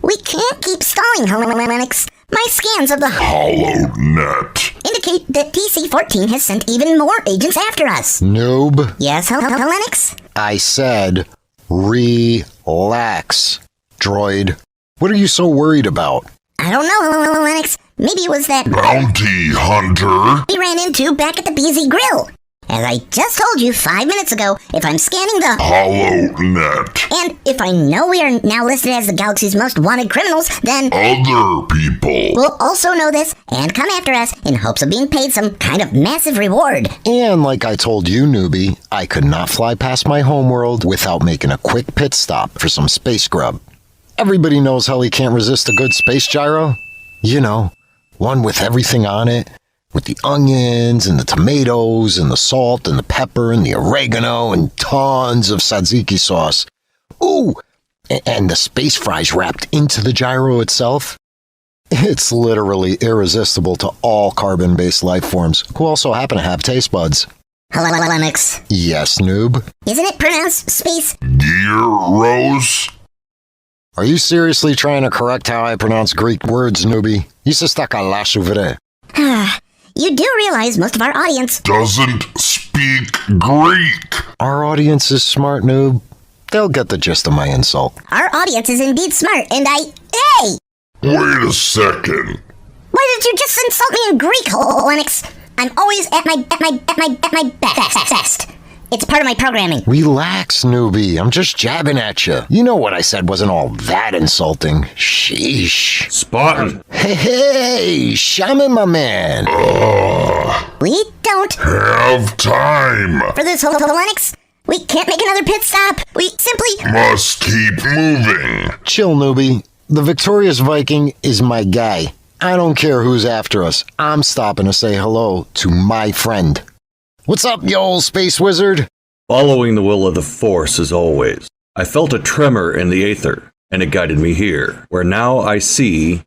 We can't keep stalling, Hellenix. My scans of the Hollow Net indicate that DC-14 has sent even more agents after us. Noob. Yes, Hellenix? I said relax, droid. What are you so worried about? I don't know, Hellenix. Maybe it was that bounty hunter we ran into back at the BZ Grill. as I just told you 5 minutes ago, if I'm scanning the HoloNet, and if I know we are now listed as the galaxy's most wanted criminals, then other people will also know this and come after us in hopes of being paid some kind of massive reward. And like I told you, newbie, I could not fly past my homeworld without making a quick pit stop for some space grub. Everybody knows Helle can't resist a good space gyro. You know, one with everything on it. With the onions and the tomatoes and the salt and the pepper and the oregano and tons of tzatziki sauce. Ooh, and the space fries wrapped into the gyro itself. It's literally irresistible to all carbon-based life forms who also happen to have taste buds. Lennox. Yes, noob. Isn't it pronounced space? Gyros? Are you seriously trying to correct how I pronounce Greek words, newbie? You do realize most of our audience doesn't speak Greek. Our audience is smart, noob. They'll get the gist of my insult. Our audience is indeed smart, and Hey! Wait a second. Why did you just insult me in Greek, Lennox? I'm always at my best. It's part of my programming. Relax, newbie. I'm just jabbing at you. You know what I said wasn't all that insulting. Sheesh. Spartan. Hey, Shaman, my man. We don't have time for this, Lennox. We can't make another pit stop. We simply must keep moving. Chill, newbie. The victorious Viking is my guy. I don't care who's after us. I'm stopping to say hello to my friend. What's up, you old space wizard? Following the will of the Force as always. I felt a tremor in the aether, and it guided me here, where now I see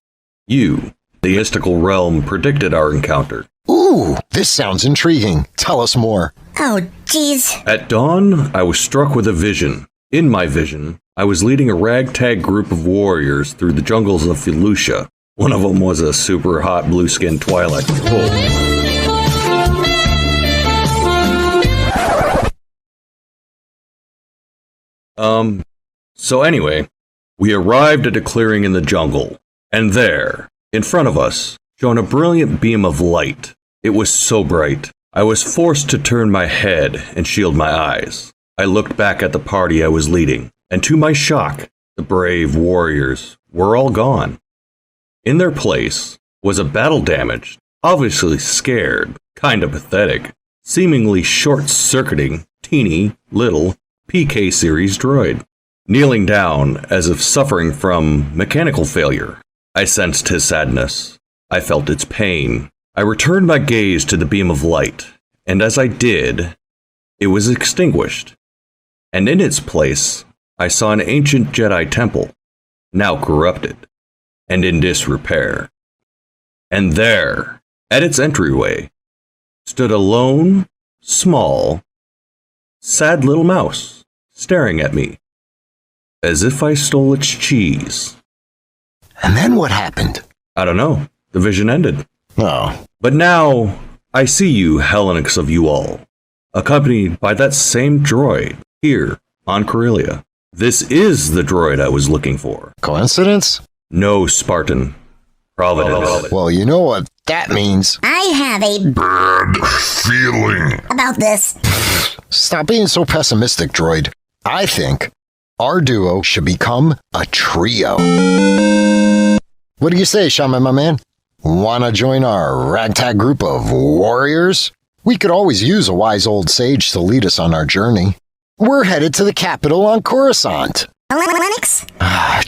you. The mystical realm predicted our encounter. Ooh, this sounds intriguing. Tell us more. Oh, jeez. At dawn, I was struck with a vision. In my vision, I was leading a ragtag group of warriors through the jungles of Felucia. One of them was a super hot blue-skinned Twi'lek troll. So anyway, we arrived at a clearing in the jungle, and there, in front of us, shone a brilliant beam of light. It was so bright, I was forced to turn my head and shield my eyes. I looked back at the party I was leading, and to my shock, the brave warriors were all gone. In their place was a battle-damaged, obviously scared, kinda pathetic, seemingly short-circuiting, teeny, little, PK series droid. Kneeling down as if suffering from mechanical failure, I sensed his sadness. I felt its pain. I returned my gaze to the beam of light, and as I did, it was extinguished. And in its place, I saw an ancient Jedi temple, now corrupted, and in disrepair. And there, at its entryway, stood a lone, small, sad little mouse, staring at me, as if I stole its cheese. And then what happened? I don't know. The vision ended. Oh. But now, I see you, Hellenics of you all, accompanied by that same droid, here, on Corellia. This is the droid I was looking for. Coincidence? No, Spartan. Providence. Well, you know what that means. I have a bad feeling about this. Stop being so pessimistic, droid. I think our duo should become a trio. What do you say, Shaman, my man? Wanna join our ragtag group of warriors? We could always use a wise old sage to lead us on our journey. We're headed to the capital on Coruscant. Lennox?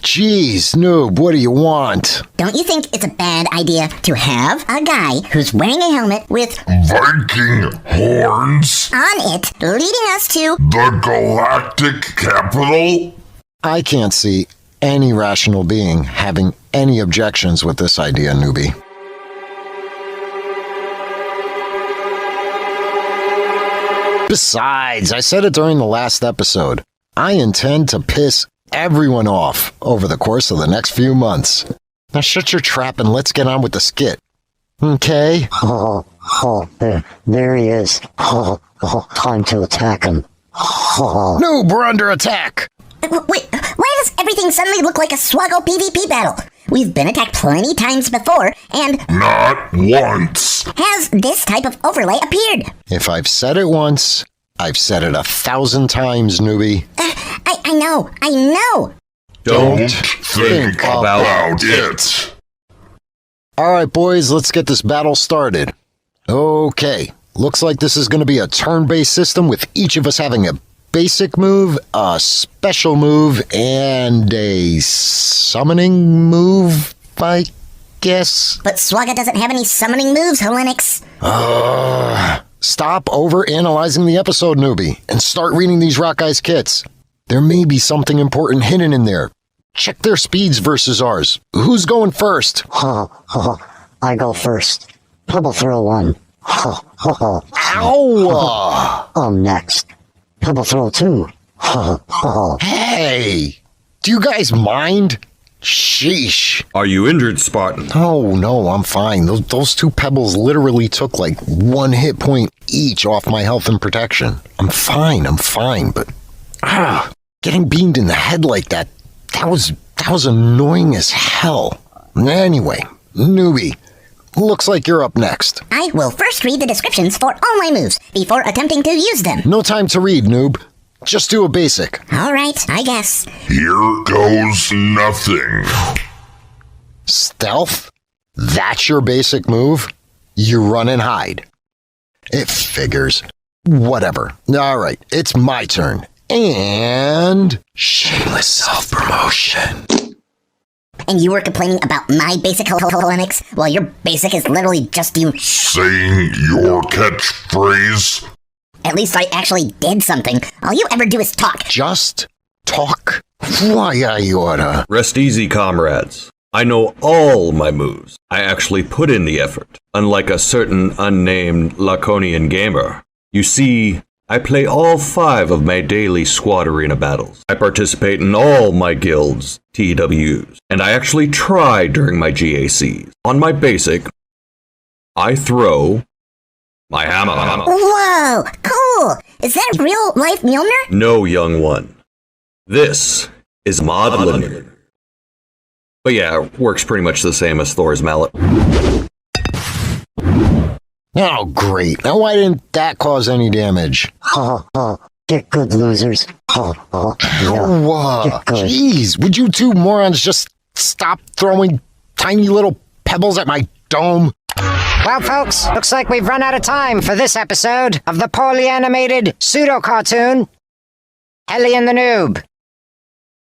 Jeez, noob, what do you want? Don't you think it's a bad idea to have a guy who's wearing a helmet with Viking horns on it, leading us to the galactic capital? I can't see any rational being having any objections with this idea, newbie. Besides, I said it during the last episode. I intend to piss everyone off over the course of the next few months. Now shut your trap and let's get on with the skit. Okay? There he is. Time to attack him. Noob, we're under attack! Wait, why does everything suddenly look like a SWGOH PvP battle? We've been attacked plenty times before, and Not once. has this type of overlay appeared? If I've said it once, I've said it 1,000 times, newbie. I know. Don't think about it. All right, boys, let's get this battle started. Okay, looks like this is going to be a turn-based system with each of us having a basic move, a special move, and a summoning move, I guess. But SWGOH doesn't have any summoning moves, Helenix. Stop over-analyzing the episode, newbie, and start reading these Rock Guys kits. There may be something important hidden in there. Check their speeds versus ours. Who's going first? I go first. Pebble throw 1. Ow! I'm next. Pebble throw 2. Hey! Do you guys mind? Sheesh. Are you injured, Spartan? Oh, no, I'm fine. Those 2 pebbles literally took like 1 hit point each off my health and protection. I'm fine, but... getting beamed in the head like that was annoying as hell. Anyway, newbie, looks like you're up next. I will first read the descriptions for all my moves before attempting to use them. No time to read, noob. Just do a basic. All right, I guess. Here goes nothing. Stealth? That's your basic move? You run and hide. It figures. Whatever. All right, it's my turn. And shameless self-promotion. And you were complaining about my basic Helenix, while your basic is literally just you saying your catchphrase? At least I actually did something. All you ever do is talk. Just talk? Why, I oughta. Rest easy, comrades. I know all my moves. I actually put in the effort, unlike a certain unnamed Laconian gamer. You see, I play all 5 of my daily squad arena battles. I participate in all my guilds' TWs, and I actually try during my GACs. On my basic, I throw my hammer. Whoa, cool! Is that real life Mjolnir? No, young one. This is Modlin. But yeah, it works pretty much the same as Thor's mallet. Oh, great. Now why didn't that cause any damage? Get good, losers. Jeez, would you 2 morons just stop throwing tiny little pebbles at my dome? Well, folks, looks like we've run out of time for this episode of the poorly animated pseudo-cartoon, Helle and The Noob.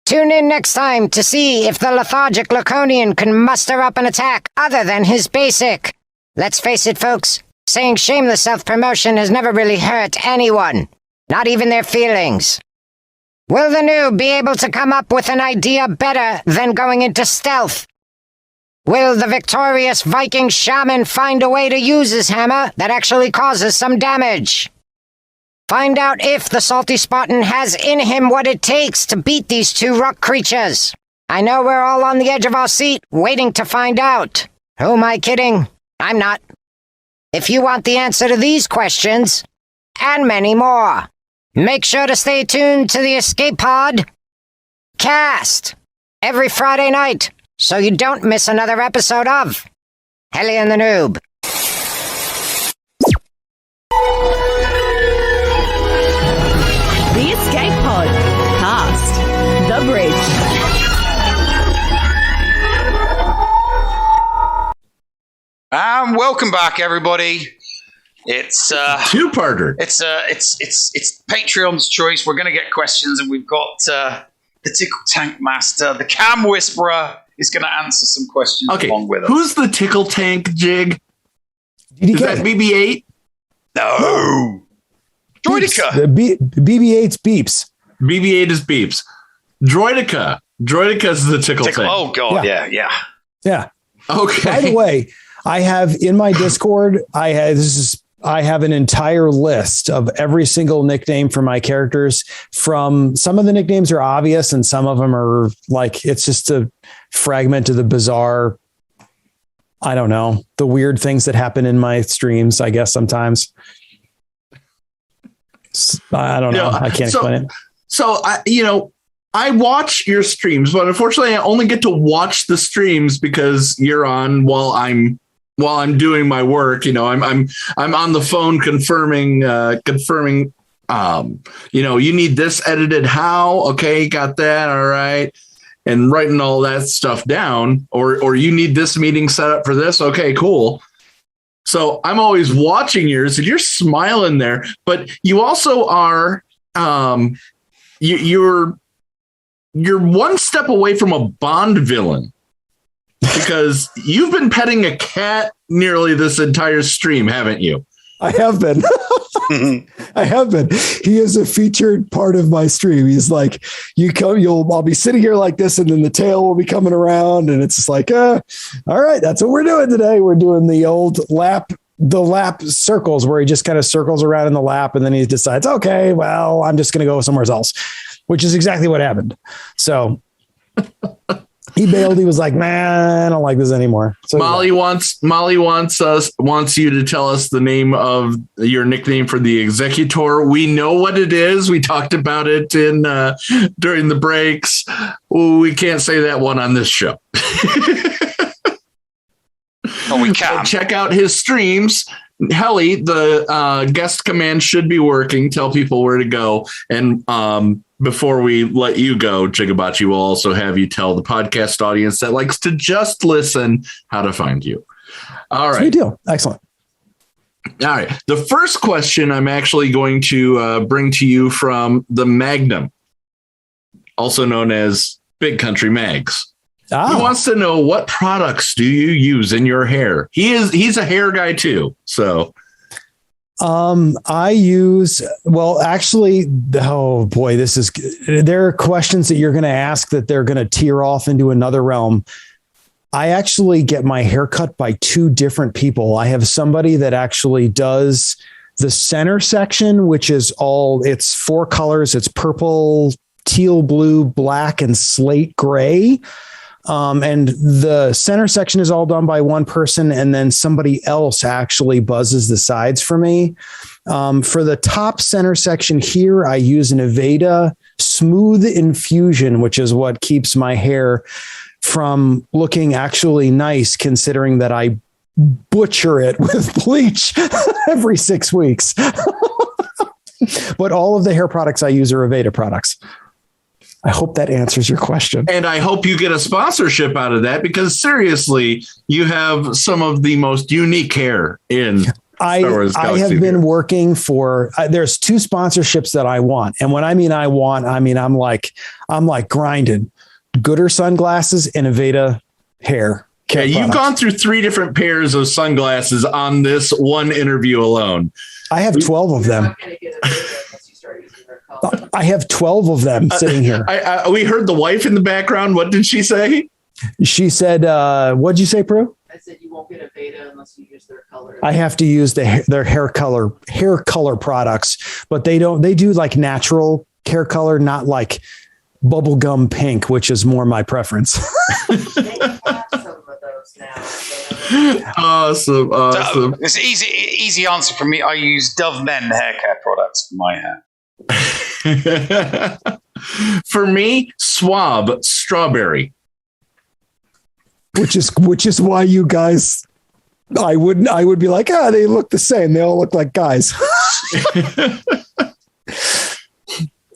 Tune in next time to see if the lethargic Laconian can muster up an attack other than his basic. Let's face it, folks, saying shameless self-promotion has never really hurt anyone, not even their feelings. Will the noob be able to come up with an idea better than going into stealth? Will the victorious Viking shaman find a way to use his hammer that actually causes some damage? Find out if the salty Spartan has in him what it takes to beat these 2 rock creatures. I know we're all on the edge of our seat, waiting to find out. Who am I kidding? I'm not. If you want the answer to these questions, and many more, make sure to stay tuned to the Escape Pod cast every Friday night so you don't miss another episode of Helle and The Noob. The Escape Pod. Cast. The Bridge. Welcome back, everybody. It's 2-parter. It's Patreon's choice. We're gonna get questions, and we've got the Tickle Tank Master, the Cam Whisperer, is gonna answer some questions along with us. Who's the Tickle Tank Jig? Is that BB-8? No. Droidica. BB-8's beeps. BB-8 is beeps. Droidica. Droidica's the Tickle Tank. Oh god, yeah. Okay. Okay. By the way, I have in my Discord, I have an entire list of every single nickname for my characters. From some of the nicknames are obvious and some of them are like, it's just a fragment of the bizarre, I don't know, the weird things that happen in my streams, I guess sometimes. I don't know. I can't explain it. So, I watch your streams, but unfortunately, I only get to watch the streams because you're on while I'm doing my work. You know, I'm on the phone confirming. You need this edited. How? Okay, got that. All right. And writing all that stuff down, or you need this meeting set up for this. Okay, cool. So I'm always watching yours, and you're smiling there. But you also are, you're one step away from a Bond villain because you've been petting a cat nearly this entire stream, haven't you? I have been. I have been. He is a featured part of my stream. He's like, I'll be sitting here like this, and then the tail will be coming around, and it's just like, all right, that's what we're doing today. We're doing the lap circles where he just kind of circles around in the lap, and then he decides, okay, well, I'm just going to go somewhere else, which is exactly what happened. So he bailed. He was like, man, I don't like this anymore. So Molly wants you to tell us the name of your nickname for the Executor. We know what it is. We talked about it during the breaks. We can't say that one on this show. Oh, we can. Check out his streams. Helle, the guest command should be working. Tell people where to go. And before we let you go, Jigabachi will also have you tell the podcast audience that likes to just listen how to find you. All right. Good deal. Excellent. All right. The first question I'm actually going to bring to you from the Magnum, also known as Big Country Mags. He wants to know, what products do you use in your hair? He's a hair guy too. So I use, well, actually, oh boy, there are questions that you're going to ask that they're going to tear off into another realm. I actually get my hair cut by two different people. I have somebody that actually does the center section, which is it's 4 colors. It's purple, teal blue, black, and slate gray. And the center section is all done by one person, and then somebody else actually buzzes the sides for me. For the top center section here, I use an Aveda Smooth Infusion, which is what keeps my hair from looking actually nice, considering that I butcher it with bleach every 6 weeks. But all of the hair products I use are Aveda products. I hope that answers your question. And I hope you get a sponsorship out of that, because seriously, you have some of the most unique hair in Star Wars I Galaxy have been here. working for, there's 2 sponsorships that I want. And when I mean I'm like grinding. Gooder sunglasses and Aveda hair. Okay, you've gone through 3 different pairs of sunglasses on this one interview alone. I have 12 of them. I have 12 of them sitting here. We heard the wife in the background. What did she say? She said, what'd you say, Prue? I said you won't get a beta unless you use their color. I have to use their hair color products, but they do like natural hair color, not like bubblegum pink, which is more my preference. Awesome. It's an easy answer for me. I use Dove Men hair care products for my hair. For me, Swab Strawberry, which is why you guys, I would be like, they look the same. They all look like guys.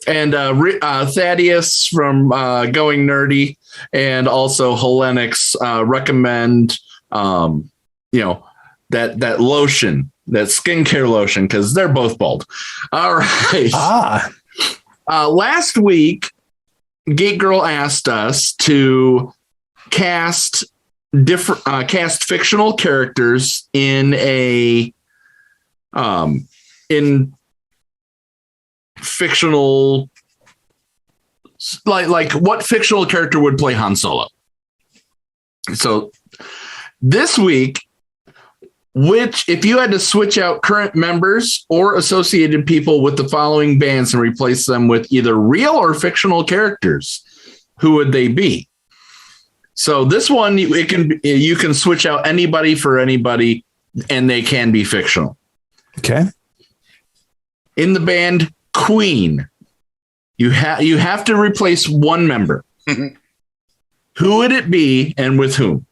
And Thaddeus from Going Nerdy, and also Hellenix recommend that lotion, that skincare lotion, because they're both bald. All right. Last week, Gate Girl asked us to cast fictional characters in fictional, like what fictional character would play Han Solo. So this week, if you had to switch out current members or associated people with the following bands and replace them with either real or fictional characters, who would they be? So this one, you can switch out anybody for anybody, and they can be fictional. Okay. In the band Queen, You have to replace one member. Who would it be and with whom?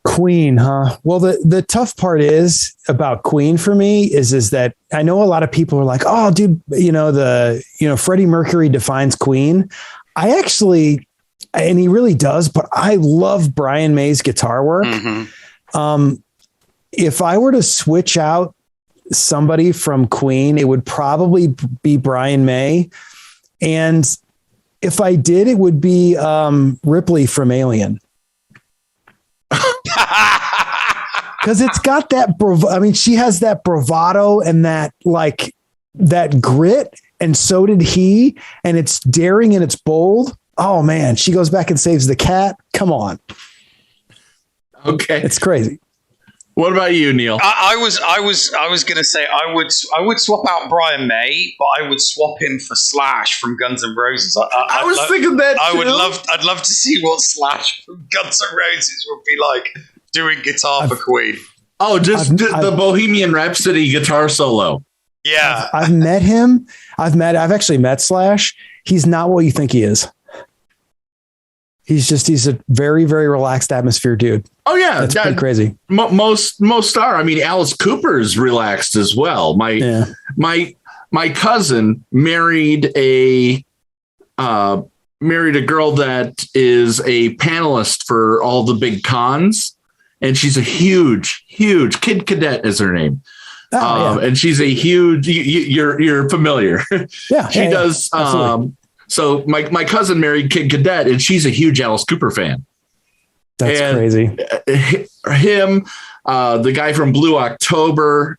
Queen, huh? Well, the tough part is about Queen for me is that I know a lot of people are like, oh, dude, Freddie Mercury defines Queen. I actually, and he really does, but I love Brian May's guitar work. If I were to switch out somebody from Queen, it would probably be Brian May. And if I did, it would be Ripley from Alien. Because it's got that she has that bravado and that grit, and so did he, and it's daring and it's bold. Oh man, she goes back and saves the cat. Come on. Okay. It's crazy. What about you, Neil? I was gonna say I would swap out Brian May, but I would swap him for Slash from Guns N' Roses. I was thinking that too. I'd love to see what Slash from Guns N' Roses would be like doing guitar for Queen. Oh, the Bohemian Rhapsody guitar solo. Yeah. I've met him. I've actually met Slash. He's not what you think he is. He's a very, very relaxed atmosphere dude. Oh yeah. That's pretty crazy. Most are. I mean, Alice Cooper's relaxed as well. My cousin married a girl that is a panelist for all the big cons. And she's a huge Kid Cadet is her name. And she's a huge, you're familiar. Yeah. She does. So my cousin married Kid Cadet, and she's a huge Alice Cooper fan. That's crazy. Him, the guy from Blue October,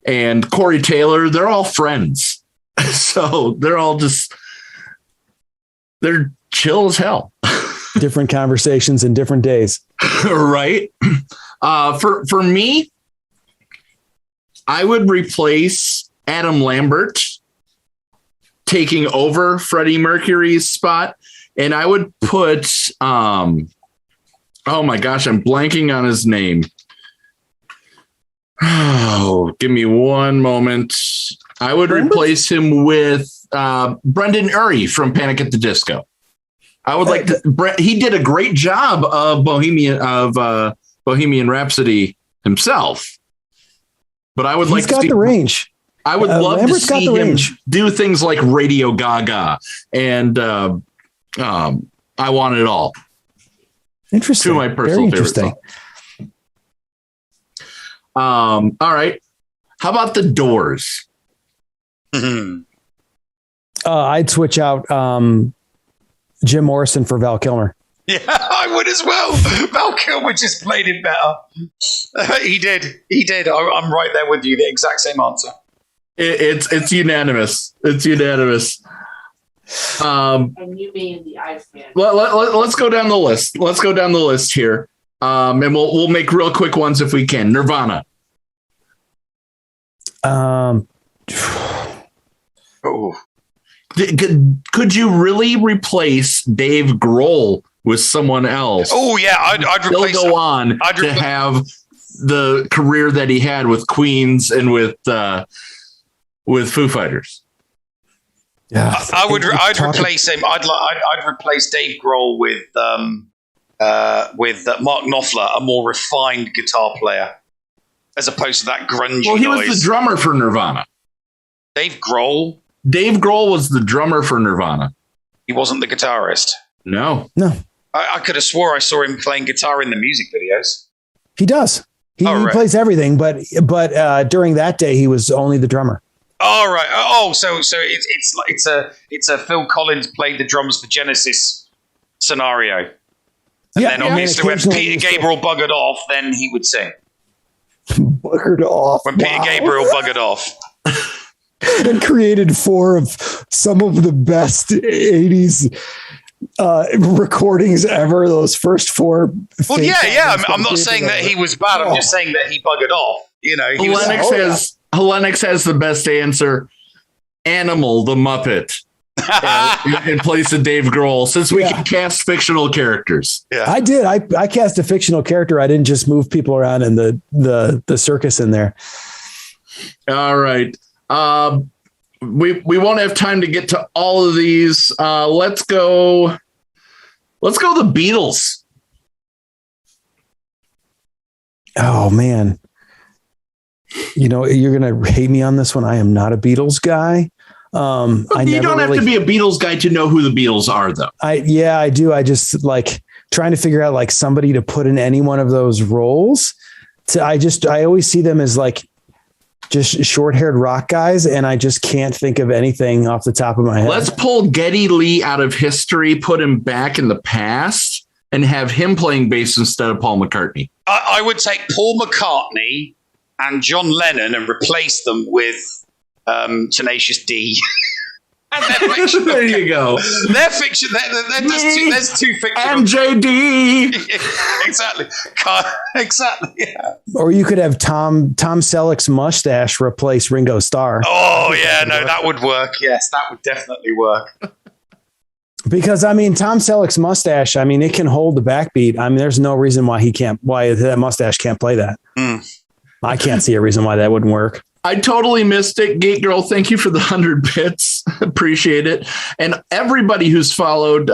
and Corey Taylor, they're all friends. So they're chill as hell. Different conversations in different days. Right. For me, I would replace Adam Lambert taking over Freddie Mercury's spot. And I would put, oh my gosh, I'm blanking on his name. Oh, give me one moment. I would replace him with Brendan Urie from Panic at the Disco. I would like to. He did a great job of Bohemian Rhapsody himself, but I would like to see the range. I would love Lambert's to see him do things like Radio Gaga, and I Want It All. Interesting. Two of my personal favorite songs. All right. How about the Doors? I'd switch out Jim Morrison for Val Kilmer. Yeah, I would as well. Val Kilmer just played it better. He did. I'm right there with you. The exact same answer. It's unanimous. It's unanimous. And you mean the Iceman. Let's go down the list. Let's go down the list here. And we'll make real quick ones if we can. Nirvana. Oh. Could you really replace Dave Grohl with someone else? Oh yeah, I'd replace. He'll go on to have the career that he had with Queens and with Foo Fighters. Yeah, I'd replace him. I'd replace Dave Grohl with Mark Knopfler, a more refined guitar player, as opposed to that grungy. Well, he noise. was the drummer for Nirvana. Dave Grohl was the drummer for Nirvana. He wasn't the guitarist. No. I could have swore I saw him playing guitar in the music videos. He does. He plays everything, but during that day, he was only the drummer. All right. Oh, so it's a Phil Collins played the drums for Genesis scenario. And then obviously when Peter Gabriel buggered off, then he would sing. Buggered off. When Peter Gabriel buggered off. And created 4 of some of the best 80s recordings ever. Those first 4. Well, yeah. I'm not saying that he was bad. I'm just saying that he buggered off. You know, Lennox has the best answer. Animal the Muppet in place of Dave Grohl, since we can cast fictional characters. Yeah, I did. I cast a fictional character. I didn't just move people around in the circus in there. All right. we won't have time to get to all of these. Let's go the Beatles. Oh man. You know, you're going to hate me on this one. I am not a Beatles guy. You don't have to be a Beatles guy to know who the Beatles are, though. I do. I just like trying to figure out like somebody to put in any one of those roles. I always see them as like just short-haired rock guys, and I just can't think of anything off the top of my head. Let's pull Geddy Lee out of history, put him back in the past, and have him playing bass instead of Paul McCartney. I would take Paul McCartney and John Lennon and replace them with Tenacious D. There you go. They're fiction. There's two fictional. MJD. Exactly. Exactly. Yeah. Or you could have Tom Selleck's mustache replace Ringo Starr. Oh yeah, no, that would work. Yes, that would definitely work. Because I mean, Tom Selleck's mustache, I mean, it can hold the backbeat. I mean, there's no reason why that mustache can't play that. I can't see a reason why that wouldn't work. I totally missed it. Gate Girl, thank you for the 100 bits. Appreciate it. And everybody who's followed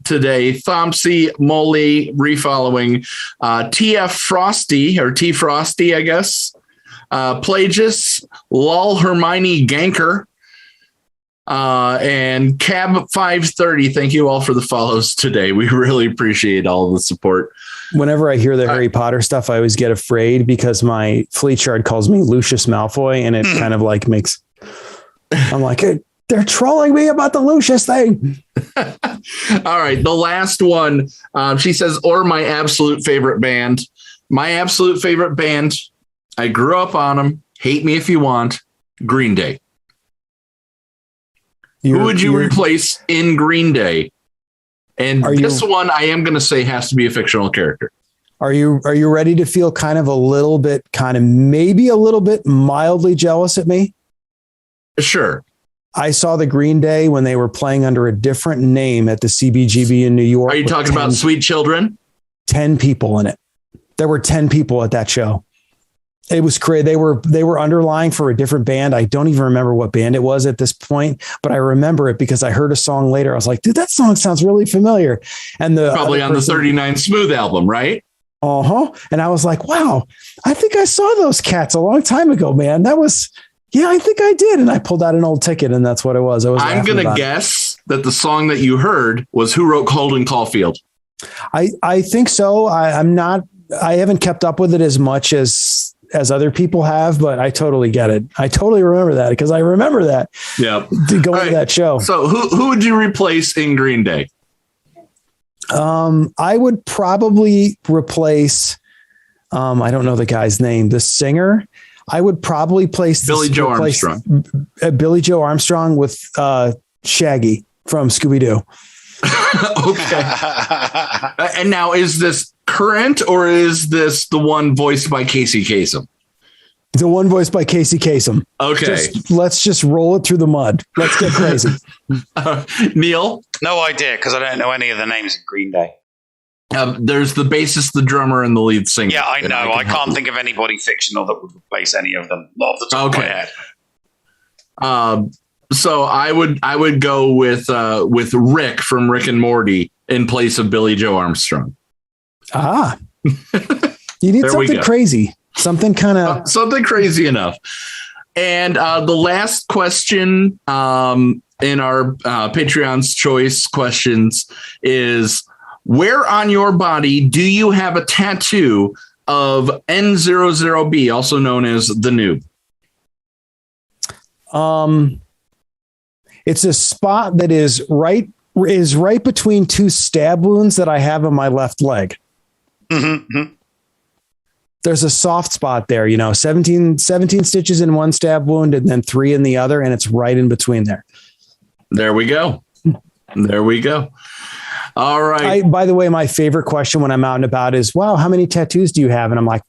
today, Thompsy, Molly, refollowing, TF Frosty, or T Frosty, I guess, Plagius, Lol Hermione Ganker, and Cab 530. Thank you all for the follows today. We really appreciate all of the support. Whenever I hear the Harry Potter stuff, I always get afraid because my flea chart calls me Lucius Malfoy, and it kind of like makes, I'm like, hey, they're trolling me about the Lucius thing. All right. The last one, she says, or my absolute favorite band. My absolute favorite band. I grew up on them. Hate me if you want. Green Day. Who would you replace in Green Day? And this one, I am going to say, has to be a fictional character. Are you ready to feel kind of maybe a little bit mildly jealous at me? Sure. I saw the Green Day when they were playing under a different name at the CBGB in New York. Are you talking about Sweet Children? 10 people in it. There were 10 people at that show. It was crazy. They were underlying for a different band. I don't even remember what band it was at this point, but I remember it because I heard a song later. I was like, dude, that song sounds really familiar. And probably on the 39 Smooth album, right? And I was like, wow, I think I saw those cats a long time ago, man. I think I did. And I pulled out an old ticket, and that's what it was. I'm going to guess that the song that you heard was Who Wrote Holden Caulfield. I think so. I haven't kept up with it as much as other people have, but I totally get it. I totally remember that because I remember that. Yeah. To go to that show. So who would you replace in Green Day? I would probably replace, I don't know the guy's name, the singer. I would probably place Billy Joe Armstrong with Shaggy from Scooby-Doo. Okay. And now, is this current or is this the one voiced by Casey Kasem? The one voiced by Casey Kasem. Okay. Let's just roll it through the mud. Let's get crazy. Neil? No idea, because I don't know any of the names of Green Day. There's the bassist, the drummer, and the lead singer. Yeah, I know. I can't think of anybody fictional that would replace any of them. Not off the top of my head. So I would go with Rick from Rick and Morty in place of Billy Joe Armstrong. You need something crazy, something kind of something crazy enough. And the last question in our Patreon's choice questions is, where on your body do you have a tattoo of N00B, also known as the Noob? It's a spot that is right between two stab wounds that I have on my left leg. Mm-hmm. There's a soft spot there, 17 stitches in one stab wound and then 3 in the other. And it's right in between there. There we go. All right. By the way, my favorite question when I'm out and about is, wow, how many tattoos do you have? And I'm like,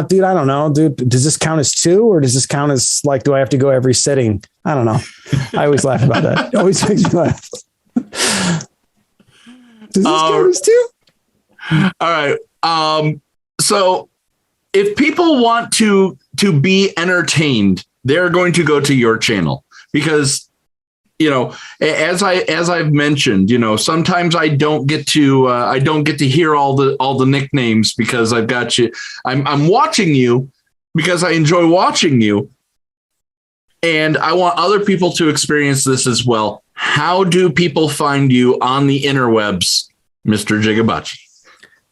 dude, I don't know, dude. Does this count as 2 or does this count as like, do I have to go every sitting? I don't know. I always laugh about that. It always makes me laugh. Does this count as 2? All right. So if people want to be entertained, they're going to go to your channel because, as I've mentioned, sometimes I don't get to hear all the nicknames because I've got you. I'm watching you because I enjoy watching you. And I want other people to experience this as well. How do people find you on the interwebs, Mr. Jigabachi?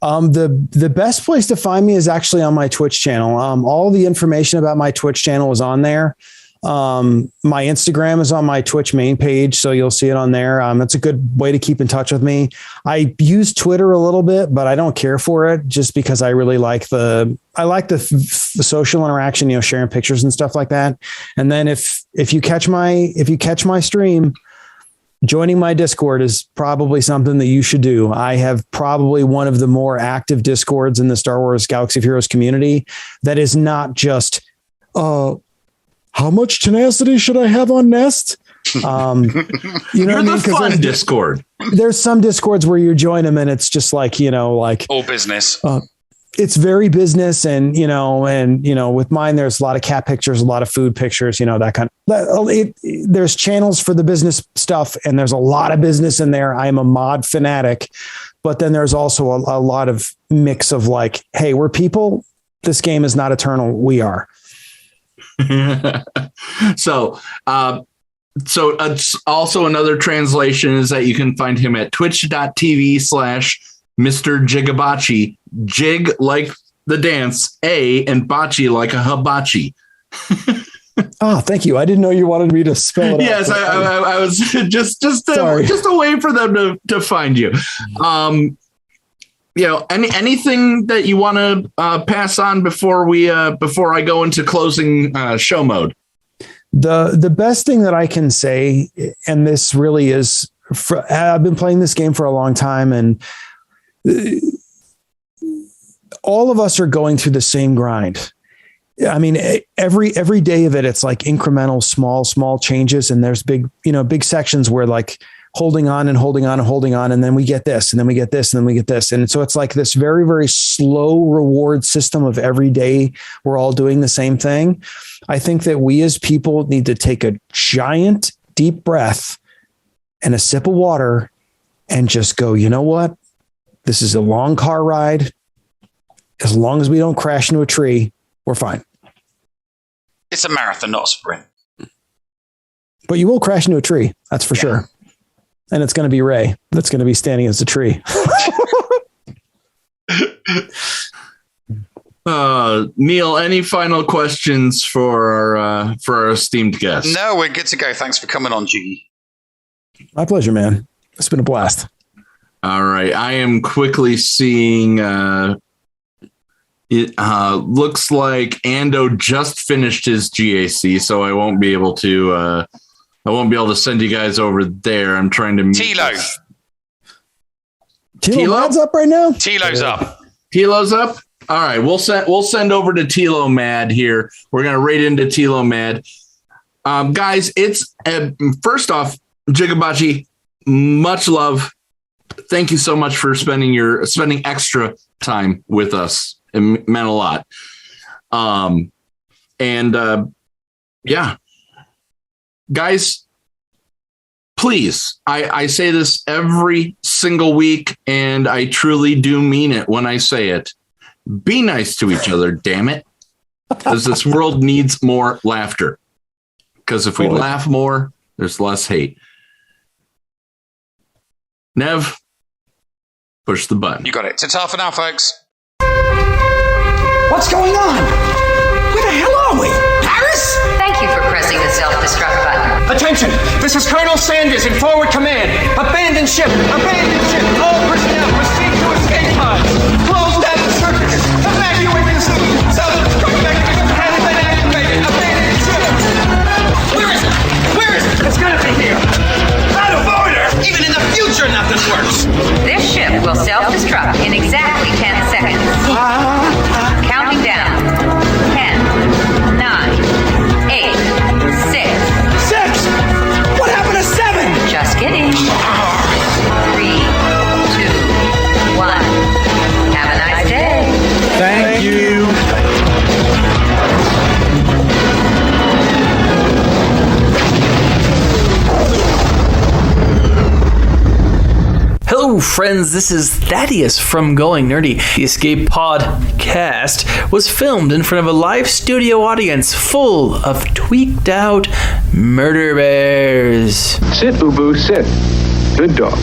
The best place to find me is actually on my Twitch channel. All the information about my Twitch channel is on there. My Instagram is on my Twitch main page, so you'll see it on there. It's a good way to keep in touch with me. I use Twitter a little bit, but I don't care for it just because I really like the social interaction, sharing pictures and stuff like that. And then if you catch my stream, joining my Discord is probably something that you should do. I have probably one of the more active Discords in the Star Wars Galaxy of Heroes community that is not just, how much tenacity should I have on Nest? You're the fun Discord. There's some Discords where you join them and it's just like, all business. It's very business and with mine, there's a lot of cat pictures, a lot of food pictures, that kind of, there's channels for the business stuff and there's a lot of business in there. I'm a mod fanatic, but then there's also a lot of mix of like, hey, we're people. This game is not eternal. We are. So it's also another translation is that you can find him at twitch.tv/Mr. Jigabachi, jig like the dance, and bachi like a hibachi. Oh, thank you. I didn't know you wanted me to spell it. Yes, I was just a way for them to find you. Anything that you want to pass on before I go into closing show mode? The best thing that I can say, and this really is, I've been playing this game for a long time, and all of us are going through the same grind. I mean, every day of it, it's like incremental, small changes, and there's big sections where like holding on, and then we get this, and then we get this, and then we get this. And so it's like this very, very slow reward system of every day. We're all doing the same thing. I think that we as people need to take a giant deep breath and a sip of water and just go, you know what? This is a long car ride. As long as we don't crash into a tree, we're fine. It's a marathon, not a sprint. But you will crash into a tree. That's for sure. And it's going to be Ray that's going to be standing as a tree. Neil, any final questions for our esteemed guest? No, we're good to go. Thanks for coming on, Jiggy. My pleasure, man. It's been a blast. All right. I am quickly seeing it looks like Ando just finished his GAC, so I won't be able to send you guys over there. I'm trying to Tilo. Tilo's up right now? Tilo's up. Tilo's up? All right. We'll send over to Tilo Mad here. We're going to raid into Tilo Mad. Guys, it's first off, Jigabachi, much love. Thank you so much for spending extra time with us. It meant a lot. Yeah. Guys, please, I say this every single week, and I truly do mean it when I say it. Be nice to each other, damn it. Because this world needs more laughter. Because if we laugh more, there's less hate. Nev, push the button. You got it. Ta-ta for now, folks. What's going on? Where the hell are we? Paris? Thank you for pressing the self-destruct button. Attention! This is Colonel Sanders in forward command. Abandon ship! Abandon ship! All personnel proceed to escape pods. Close down the circuits. Evacuate the city. Self-destruct mechanism has been activated. Abandon ship! Where is it? Where is it? It's gonna be here. Out of order! Even in the future, nothing works. This ship will self-destruct in exactly 10 seconds. Counting down. 10, 9, 8, 6. 6? What happened to 7? Just kidding. 3, 2, 1. Hello, friends. This is Thaddeus from Going Nerdy. The Escape Podcast was filmed in front of a live studio audience full of tweaked out murder bears. Sit, Boo Boo, sit. Good dog.